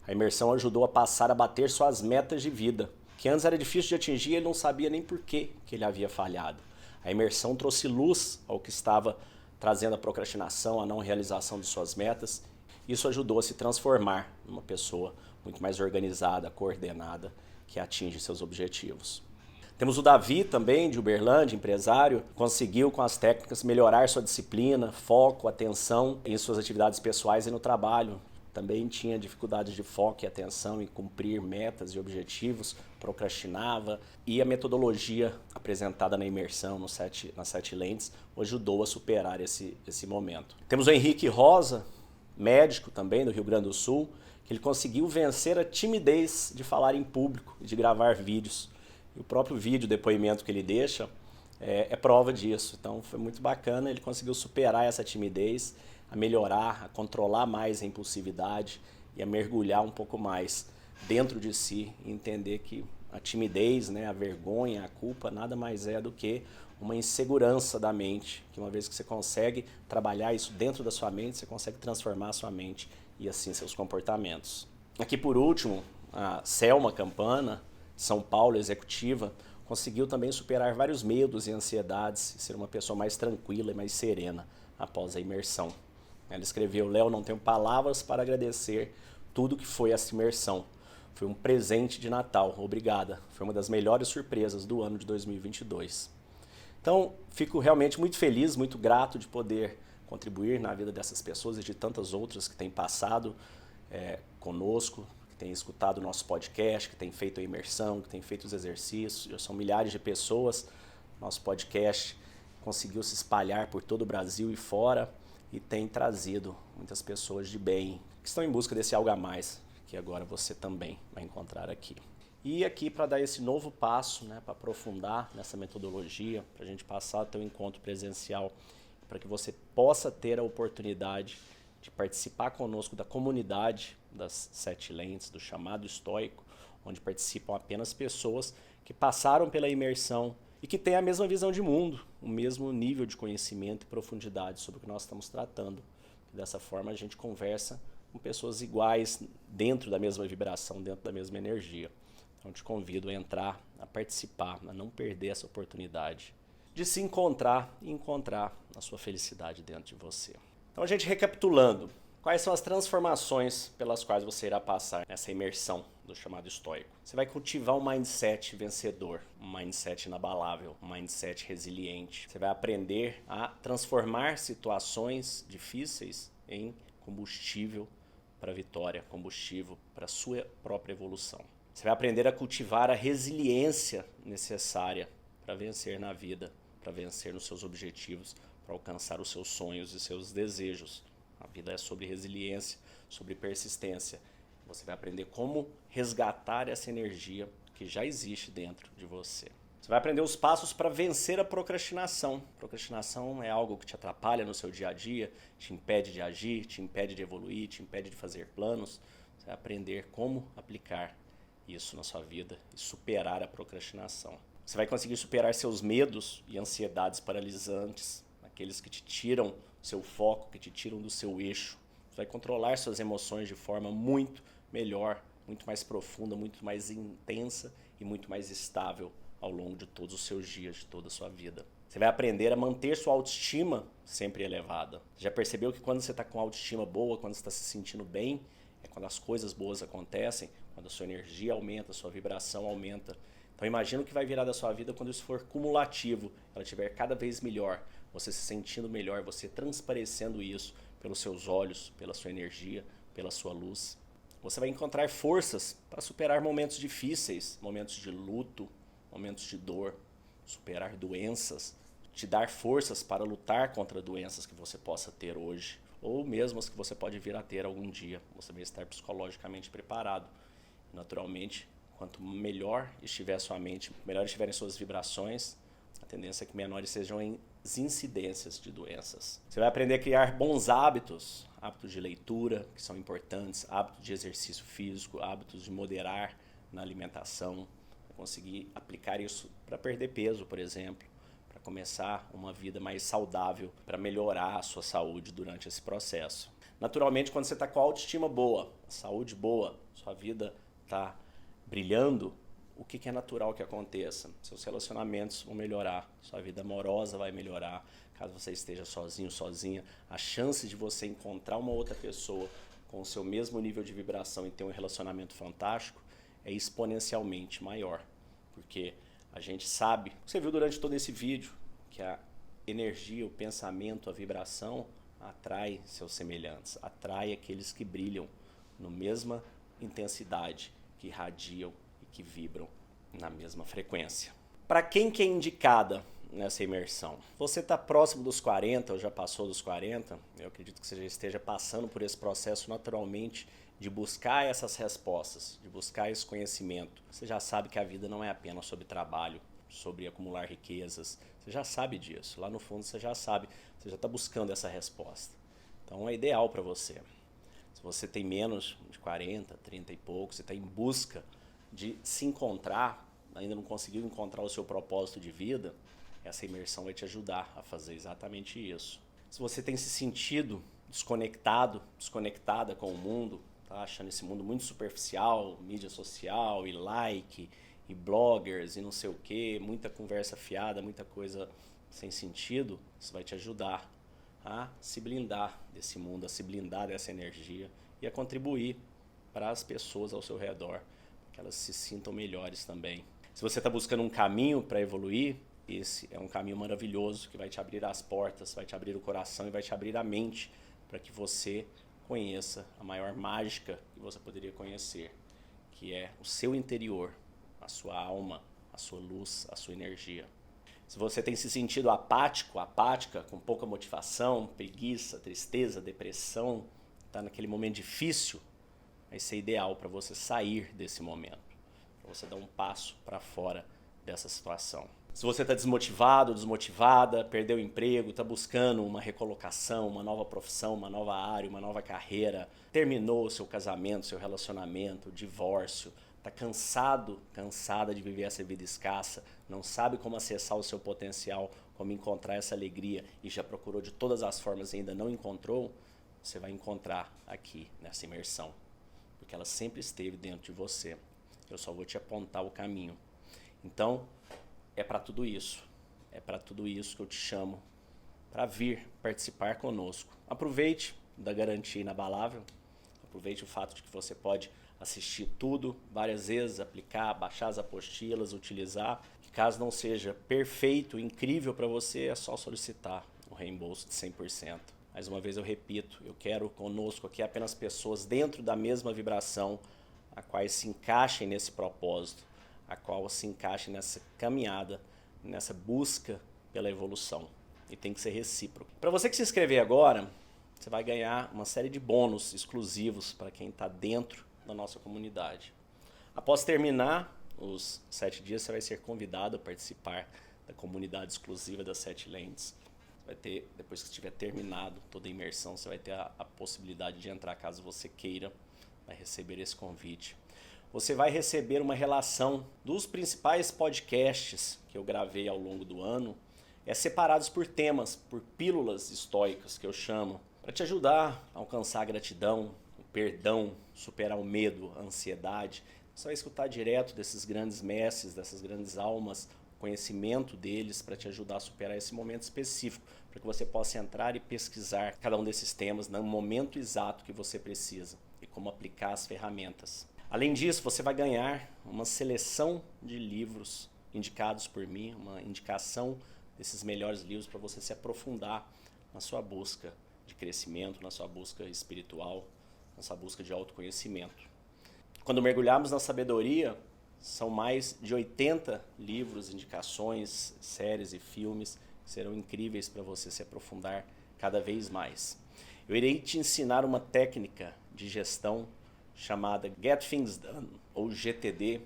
A imersão ajudou a passar a bater suas metas de vida, que antes era difícil de atingir e ele não sabia nem por que ele havia falhado. A imersão trouxe luz ao que estava trazendo a procrastinação, a não realização de suas metas. Isso ajudou a se transformar numa pessoa muito mais organizada, coordenada, que atinge seus objetivos. Temos o Davi também, de Uberlândia, empresário, conseguiu com as técnicas melhorar sua disciplina, foco, atenção em suas atividades pessoais e no trabalho. Também tinha dificuldades de foco e atenção em cumprir metas e objetivos, procrastinava, e a metodologia apresentada na imersão nas 7 lentes o ajudou a superar esse momento. Temos o Henrique Rosa, médico também do Rio Grande do Sul, que ele conseguiu vencer a timidez de falar em público e de gravar vídeos. E o próprio vídeo, depoimento que ele deixa, é prova disso. Então foi muito bacana, ele conseguiu superar essa timidez, a melhorar, a controlar mais a impulsividade e a mergulhar um pouco mais dentro de si e entender que a timidez, a vergonha, a culpa, nada mais é do que uma insegurança da mente, que uma vez que você consegue trabalhar isso dentro da sua mente, você consegue transformar a sua mente e assim seus comportamentos. Aqui por último, a Selma Campana, São Paulo, executiva, conseguiu também superar vários medos e ansiedades e ser uma pessoa mais tranquila e mais serena após a imersão. Ela escreveu: Léo, não tenho palavras para agradecer tudo que foi essa imersão. Foi um presente de Natal, obrigada. Foi uma das melhores surpresas do ano de 2022. Então, fico realmente muito feliz, muito grato de poder contribuir na vida dessas pessoas e de tantas outras que têm passado conosco, que têm escutado o nosso podcast, que têm feito a imersão, que têm feito os exercícios. Já são milhares de pessoas. Nosso podcast conseguiu se espalhar por todo o Brasil e fora e tem trazido muitas pessoas de bem que estão em busca desse algo a mais, que agora você também vai encontrar aqui. E aqui para dar esse novo passo, para aprofundar nessa metodologia, para a gente passar até o encontro presencial, para que você possa ter a oportunidade de participar conosco da comunidade das 7 lentes, do chamado estoico, onde participam apenas pessoas que passaram pela imersão e que têm a mesma visão de mundo, o mesmo nível de conhecimento e profundidade sobre o que nós estamos tratando. Dessa forma a gente conversa com pessoas iguais, dentro da mesma vibração, dentro da mesma energia. Então te convido a entrar, a participar, a não perder essa oportunidade de se encontrar e encontrar a sua felicidade dentro de você. Então, a gente recapitulando, quais são as transformações pelas quais você irá passar nessa imersão do chamado estoico? Você vai cultivar um mindset vencedor, um mindset inabalável, um mindset resiliente. Você vai aprender a transformar situações difíceis em combustível para a vitória, combustível para a sua própria evolução. Você vai aprender a cultivar a resiliência necessária para vencer na vida, para vencer nos seus objetivos, para alcançar os seus sonhos e seus desejos. A vida é sobre resiliência, sobre persistência. Você vai aprender como resgatar essa energia que já existe dentro de você. Você vai aprender os passos para vencer a procrastinação. Procrastinação é algo que te atrapalha no seu dia a dia, te impede de agir, te impede de evoluir, te impede de fazer planos. Você vai aprender como aplicar isso na sua vida e superar a procrastinação. Você vai conseguir superar seus medos e ansiedades paralisantes, aqueles que te tiram seu foco, que te tiram do seu eixo. Você vai controlar suas emoções de forma muito melhor, muito mais profunda, muito mais intensa e muito mais estável ao longo de todos os seus dias, de toda a sua vida. Você vai aprender a manter sua autoestima sempre elevada. Já percebeu que quando você está com autoestima boa, quando você está se sentindo bem, é quando as coisas boas acontecem, quando a sua energia aumenta, a sua vibração aumenta. Então imagina o que vai virar da sua vida quando isso for cumulativo, ela estiver cada vez melhor, você se sentindo melhor, você transparecendo isso pelos seus olhos, pela sua energia, pela sua luz. Você vai encontrar forças para superar momentos difíceis, momentos de luto, momentos de dor, superar doenças, te dar forças para lutar contra doenças que você possa ter hoje, ou mesmo as que você pode vir a ter algum dia. Você vai estar psicologicamente preparado. Naturalmente, quanto melhor estiver a sua mente, melhor estiverem suas vibrações, a tendência é que menores sejam as incidências de doenças. Você vai aprender a criar bons hábitos, hábitos de leitura, que são importantes, hábitos de exercício físico, hábitos de moderar na alimentação, vai conseguir aplicar isso para perder peso, por exemplo, para começar uma vida mais saudável, para melhorar a sua saúde durante esse processo. Naturalmente, quando você está com a autoestima boa, a saúde boa, sua vida está brilhando, o que é natural que aconteça? Seus relacionamentos vão melhorar, sua vida amorosa vai melhorar. Caso você esteja sozinho, sozinha, a chance de você encontrar uma outra pessoa com o seu mesmo nível de vibração e ter um relacionamento fantástico é exponencialmente maior. Porque a gente sabe, você viu durante todo esse vídeo, que a energia, o pensamento, a vibração atrai seus semelhantes, atrai aqueles que brilham na mesma intensidade, que irradiam e que vibram na mesma frequência. Para quem que é indicada nessa imersão? Você está próximo dos 40 ou já passou dos 40? Eu acredito que você já esteja passando por esse processo naturalmente de buscar essas respostas, de buscar esse conhecimento. Você já sabe que a vida não é apenas sobre trabalho, sobre acumular riquezas. Você já sabe disso. Lá no fundo você já sabe. Você já está buscando essa resposta. Então é ideal para você. Se você tem menos de 40, 30 e pouco, você está em busca de se encontrar, ainda não conseguiu encontrar o seu propósito de vida, essa imersão vai te ajudar a fazer exatamente isso. Se você tem se sentido desconectado, desconectada com o mundo, tá achando esse mundo muito superficial, mídia social e like, e bloggers e não sei o que, muita conversa fiada, muita coisa sem sentido, isso vai te ajudar a se blindar desse mundo, a se blindar dessa energia e a contribuir para as pessoas ao seu redor, que elas se sintam melhores também. Se você está buscando um caminho para evoluir, esse é um caminho maravilhoso que vai te abrir as portas, vai te abrir o coração e vai te abrir a mente para que você conheça a maior mágica que você poderia conhecer, que é o seu interior, a sua alma, a sua luz, a sua energia. Se você tem se sentido apático, apática, com pouca motivação, preguiça, tristeza, depressão, está naquele momento difícil, vai ser ideal para você sair desse momento, para você dar um passo para fora dessa situação. Se você está desmotivado, desmotivada, perdeu o emprego, está buscando uma recolocação, uma nova profissão, uma nova área, uma nova carreira, terminou o seu casamento, seu relacionamento, divórcio, está cansado, cansada de viver essa vida escassa, não sabe como acessar o seu potencial, como encontrar essa alegria e já procurou de todas as formas e ainda não encontrou, você vai encontrar aqui nessa imersão, porque ela sempre esteve dentro de você. Eu só vou te apontar o caminho. Então, é para tudo isso. É para tudo isso que eu te chamo para vir participar conosco. Aproveite da garantia inabalável. Aproveite o fato de que você pode assistir tudo várias vezes, aplicar, baixar as apostilas, utilizar. Que caso não seja perfeito, incrível para você, é só solicitar o reembolso de 100%. Mais uma vez eu repito, eu quero conosco aqui apenas pessoas dentro da mesma vibração, a quais se encaixem nesse propósito, a qual se encaixem nessa caminhada, nessa busca pela evolução. E tem que ser recíproco. Para você que se inscrever agora, você vai ganhar uma série de bônus exclusivos para quem está dentro da nossa comunidade. Após terminar os 7 dias, você vai ser convidado a participar da comunidade exclusiva das 7 lentes. Vai ter, depois que estiver terminado toda a imersão, você vai ter a possibilidade de entrar caso você queira, vai receber esse convite. Você vai receber uma relação dos principais podcasts que eu gravei ao longo do ano, separados por temas, por pílulas estoicas que eu chamo, para te ajudar a alcançar a gratidão, o perdão, superar o medo, a ansiedade. Você vai escutar direto desses grandes mestres, dessas grandes almas, o conhecimento deles para te ajudar a superar esse momento específico, para que você possa entrar e pesquisar cada um desses temas no momento exato que você precisa e como aplicar as ferramentas. Além disso, você vai ganhar uma seleção de livros indicados por mim, uma indicação desses melhores livros para você se aprofundar na sua busca de crescimento, na sua busca espiritual, na sua busca de autoconhecimento. Quando mergulharmos na sabedoria, são mais de 80 livros, indicações, séries e filmes que serão incríveis para você se aprofundar cada vez mais. Eu irei te ensinar uma técnica de gestão chamada Get Things Done, ou GTD,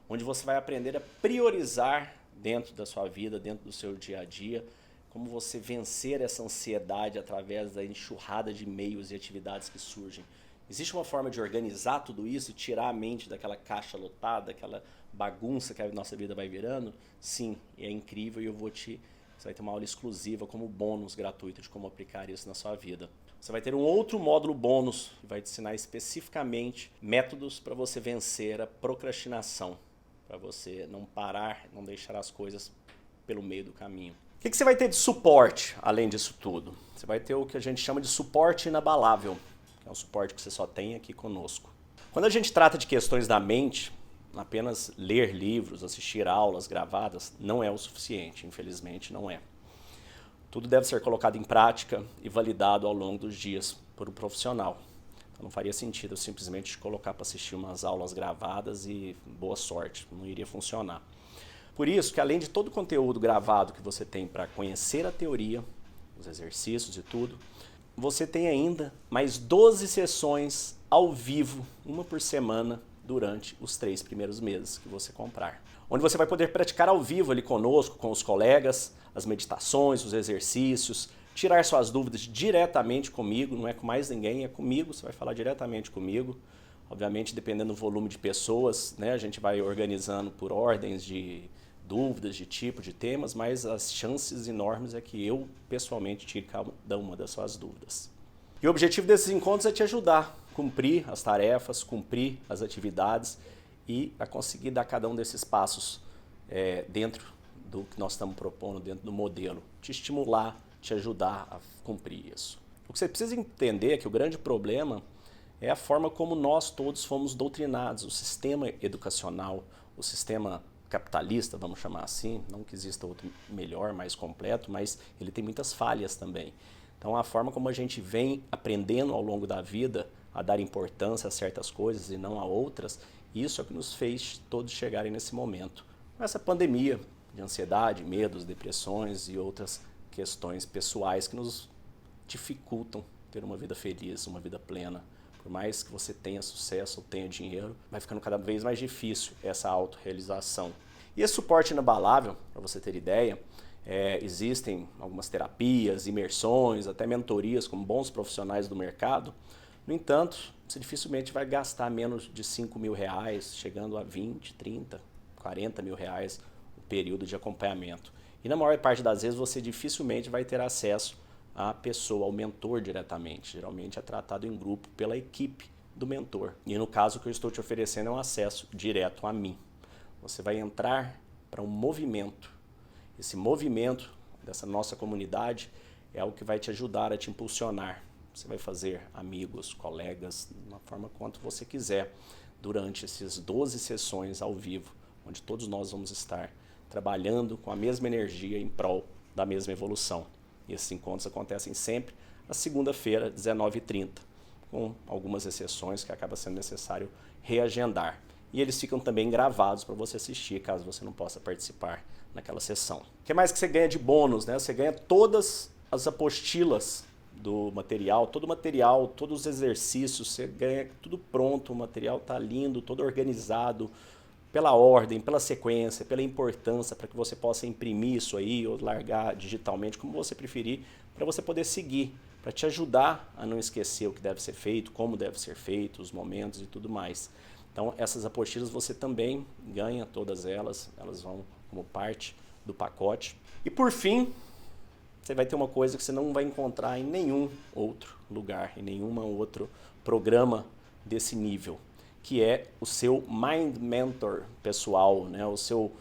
onde você vai aprender a priorizar dentro da sua vida, dentro do seu dia a dia, como você vencer essa ansiedade através da enxurrada de e-mails e atividades que surgem. Existe uma forma de organizar tudo isso e tirar a mente daquela caixa lotada, aquela bagunça que a nossa vida vai virando? Sim, é incrível e você vai ter uma aula exclusiva como bônus gratuito de como aplicar isso na sua vida. Você vai ter um outro módulo bônus que vai te ensinar especificamente métodos para você vencer a procrastinação, para você não parar, não deixar as coisas pelo meio do caminho. O que você vai ter de suporte além disso tudo? Você vai ter o que a gente chama de suporte inabalável, que é um suporte que você só tem aqui conosco. Quando a gente trata de questões da mente, apenas ler livros, assistir aulas gravadas não é o suficiente, infelizmente não é. Tudo deve ser colocado em prática e validado ao longo dos dias por um profissional. Então não faria sentido eu simplesmente te colocar para assistir umas aulas gravadas e boa sorte, não iria funcionar. Por isso que além de todo o conteúdo gravado que você tem para conhecer a teoria, os exercícios e tudo, você tem ainda mais 12 sessões ao vivo, uma por semana, durante os 3 primeiros meses que você comprar. Onde você vai poder praticar ao vivo ali conosco, com os colegas, as meditações, os exercícios, tirar suas dúvidas diretamente comigo, não é com mais ninguém, é comigo, você vai falar diretamente comigo. Obviamente, dependendo do volume de pessoas, né, a gente vai organizando por ordens de dúvidas, de tipo, de temas, mas as chances enormes é que eu, pessoalmente, tire cada uma das suas dúvidas. E o objetivo desses encontros é te ajudar a cumprir as tarefas, cumprir as atividades e a conseguir dar cada um desses passos dentro do que nós estamos propondo, dentro do modelo. Te estimular, te ajudar a cumprir isso. O que você precisa entender é que o grande problema é a forma como nós todos fomos doutrinados, o sistema educacional, o sistema capitalista, vamos chamar assim, não que exista outro melhor, mais completo, mas ele tem muitas falhas também. Então a forma como a gente vem aprendendo ao longo da vida a dar importância a certas coisas e não a outras, isso é o que nos fez todos chegarem nesse momento. Essa pandemia de ansiedade, medos, depressões e outras questões pessoais que nos dificultam ter uma vida feliz, uma vida plena. Por mais que você tenha sucesso ou tenha dinheiro, vai ficando cada vez mais difícil essa autorrealização. E esse suporte inabalável, para você ter ideia, existem algumas terapias, imersões, até mentorias com bons profissionais do mercado. No entanto, você dificilmente vai gastar menos de R$5.000, chegando a 20, 30, 40 mil reais o período de acompanhamento. E na maior parte das vezes você dificilmente vai ter acesso à pessoa, ao mentor diretamente. Geralmente é tratado em grupo pela equipe do mentor. E no caso, o que eu estou te oferecendo é um acesso direto a mim. Você vai entrar para um movimento. Esse movimento dessa nossa comunidade é o que vai te ajudar a te impulsionar. Você vai fazer amigos, colegas, de uma forma quanto você quiser, durante essas 12 sessões ao vivo, onde todos nós vamos estar trabalhando com a mesma energia em prol da mesma evolução. E esses encontros acontecem sempre na segunda-feira, 19h30, com algumas exceções que acaba sendo necessário reagendar. E eles ficam também gravados para você assistir, caso você não possa participar naquela sessão. O que mais que você ganha de bônus, né? Você ganha todas as apostilas do material, todo o material, todos os exercícios, você ganha tudo pronto, o material está lindo, todo organizado, pela ordem, pela sequência, pela importância, para que você possa imprimir isso aí ou largar digitalmente, como você preferir, para você poder seguir, para te ajudar a não esquecer o que deve ser feito, como deve ser feito, os momentos e tudo mais. Então, essas apostilas você também ganha, todas elas vão como parte do pacote. E por fim, você vai ter uma coisa que você não vai encontrar em nenhum outro lugar, em nenhum outro programa desse nível, que é o seu Mind Mentor pessoal, né? O seu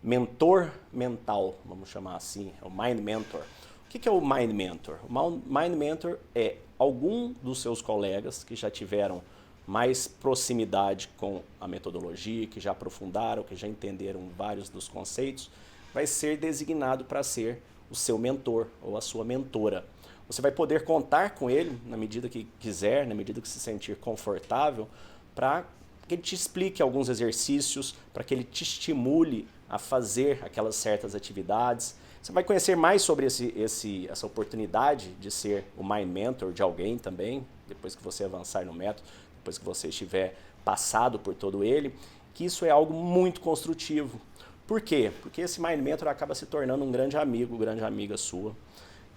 mentor mental, vamos chamar assim, é o Mind Mentor. O que é o Mind Mentor? O Mind Mentor é algum dos seus colegas que já tiveram mais proximidade com a metodologia, que já aprofundaram, que já entenderam vários dos conceitos, vai ser designado para ser o seu mentor ou a sua mentora. Você vai poder contar com ele na medida que quiser, na medida que se sentir confortável, para que ele te explique alguns exercícios, para que ele te estimule a fazer aquelas certas atividades. Você vai conhecer mais sobre essa oportunidade de ser o Mind Mentor de alguém também, depois que você avançar no método, depois que você estiver passado por todo ele, que isso é algo muito construtivo. Por quê? Porque esse Mind Mentor acaba se tornando um grande amigo, grande amiga sua,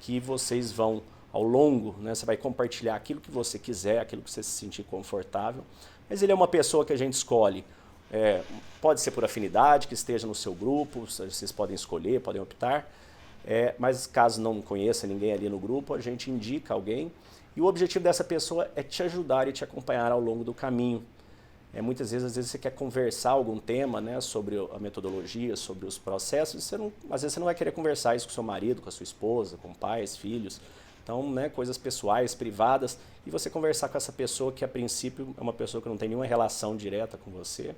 que vocês vão, ao longo, né, você vai compartilhar aquilo que você quiser, aquilo que você se sentir confortável, mas ele é uma pessoa que a gente escolhe. Pode ser por afinidade, que esteja no seu grupo, vocês podem escolher, podem optar, mas caso não conheça ninguém ali no grupo, a gente indica alguém, e o objetivo dessa pessoa é te ajudar e te acompanhar ao longo do caminho. Muitas vezes, às vezes você quer conversar algum tema, né, sobre a metodologia, sobre os processos, às vezes você não vai querer conversar isso com seu marido, com a sua esposa, com pais, filhos. Então, né, coisas pessoais, privadas, e você conversar com essa pessoa que a princípio é uma pessoa que não tem nenhuma relação direta com você,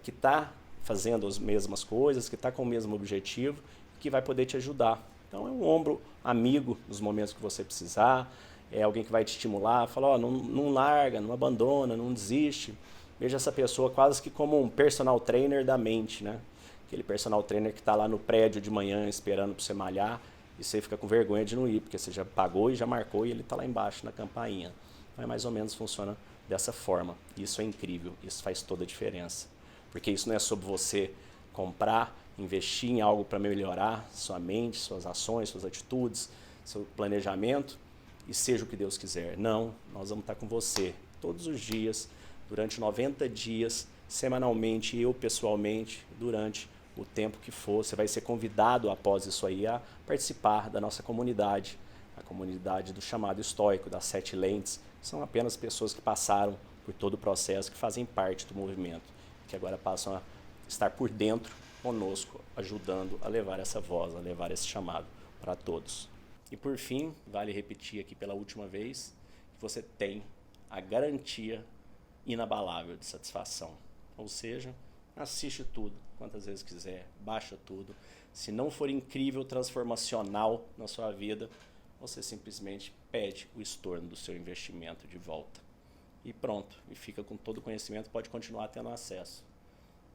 que está fazendo as mesmas coisas, que está com o mesmo objetivo, que vai poder te ajudar. Então é um ombro amigo nos momentos que você precisar, é alguém que vai te estimular, fala, não larga, não abandona, não desiste. Veja essa pessoa quase que como um personal trainer da mente, né? Aquele personal trainer que está lá no prédio de manhã esperando para você malhar, e você fica com vergonha de não ir, porque você já pagou e já marcou e ele está lá embaixo na campainha. Mas mais ou menos funciona dessa forma. Isso é incrível, isso faz toda a diferença. Porque isso não é sobre você comprar, investir em algo para melhorar sua mente, suas ações, suas atitudes, seu planejamento, e seja o que Deus quiser. Não, nós vamos estar com você todos os dias, durante 90 dias, semanalmente, eu pessoalmente, durante o tempo que for. Você vai ser convidado após isso aí a participar da nossa comunidade, a comunidade do chamado estoico, das 7 lentes. São apenas pessoas que passaram por todo o processo, que fazem parte do movimento, que agora passam a estar por dentro conosco, ajudando a levar essa voz, a levar esse chamado para todos. E por fim, vale repetir aqui pela última vez, que você tem a garantia inabalável de satisfação. Ou seja, assiste tudo, quantas vezes quiser, baixa tudo. Se não for incrível, transformacional na sua vida, você simplesmente pede o estorno do seu investimento de volta. E pronto, e fica com todo o conhecimento, pode continuar tendo acesso.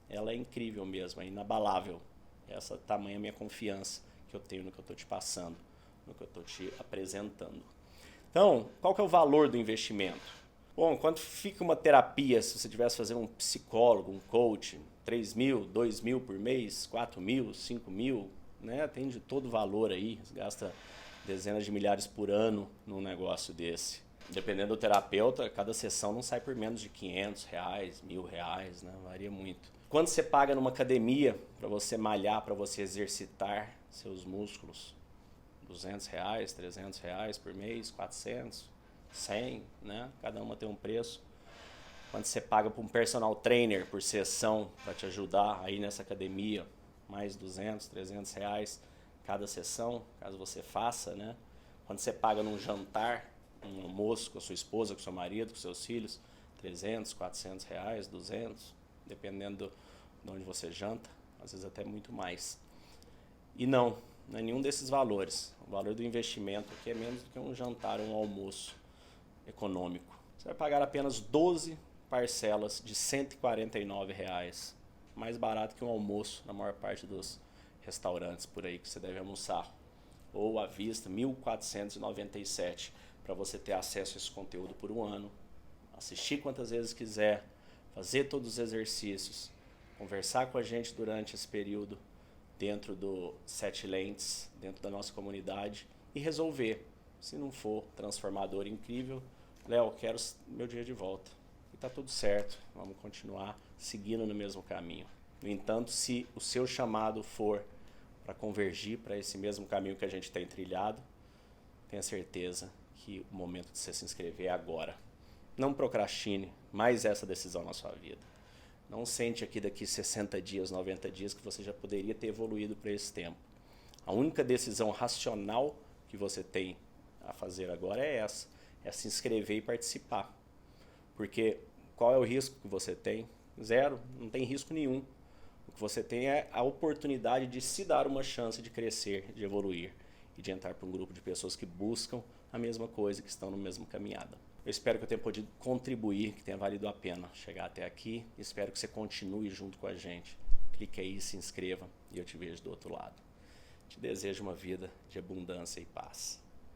Ela é incrível mesmo, é inabalável. Essa tamanha minha confiança que eu tenho no que eu estou te passando, no que eu estou te apresentando. Então, qual que é o valor do investimento? Bom, quanto fica uma terapia, se você tivesse fazendo um psicólogo, um coach, 3 mil, 2 mil por mês, 4 mil, 5 mil, né? Tem de todo valor aí, você gasta dezenas de milhares por ano num negócio desse. Dependendo do terapeuta, cada sessão não sai por menos de R$500, R$1.000, né? Varia muito. Quanto você paga numa academia para você malhar, para você exercitar seus músculos? R$200, R$300 por mês, 400, 100, né? Cada uma tem um preço. Quando você paga para um personal trainer por sessão para te ajudar aí nessa academia, mais R$200, R$300 cada sessão, caso você faça, né? Quando você paga num jantar, um almoço com a sua esposa, com o seu marido, com seus filhos, R$300, R$400, 200, dependendo de onde você janta, às vezes até muito mais. E não é nenhum desses valores. O valor do investimento aqui é menos do que um jantar, um almoço econômico. Você vai pagar apenas 12 parcelas de R$149, mais barato que um almoço na maior parte dos restaurantes por aí que você deve almoçar. Ou à vista, R$1.497, para você ter acesso a esse conteúdo por um ano, assistir quantas vezes quiser, fazer todos os exercícios, conversar com a gente durante esse período dentro do 7 Lentes, dentro da nossa comunidade e resolver. Se não for transformador incrível, Léo, quero meu dia de volta. E tá tudo certo, vamos continuar seguindo no mesmo caminho. No entanto, se o seu chamado for para convergir para esse mesmo caminho que a gente tem trilhado, tenha certeza que o momento de você se inscrever é agora. Não procrastine mais essa decisão na sua vida. Não sente aqui daqui 60 dias, 90 dias que você já poderia ter evoluído para esse tempo. A única decisão racional que você tem a fazer agora é essa, é se inscrever e participar. Porque qual é o risco que você tem? Zero, não tem risco nenhum. O que você tem é a oportunidade de se dar uma chance de crescer, de evoluir e de entrar para um grupo de pessoas que buscam a mesma coisa, que estão na mesma caminhada. Eu espero que eu tenha podido contribuir, que tenha valido a pena chegar até aqui. Espero que você continue junto com a gente. Clique aí, se inscreva e eu te vejo do outro lado. Te desejo uma vida de abundância e paz.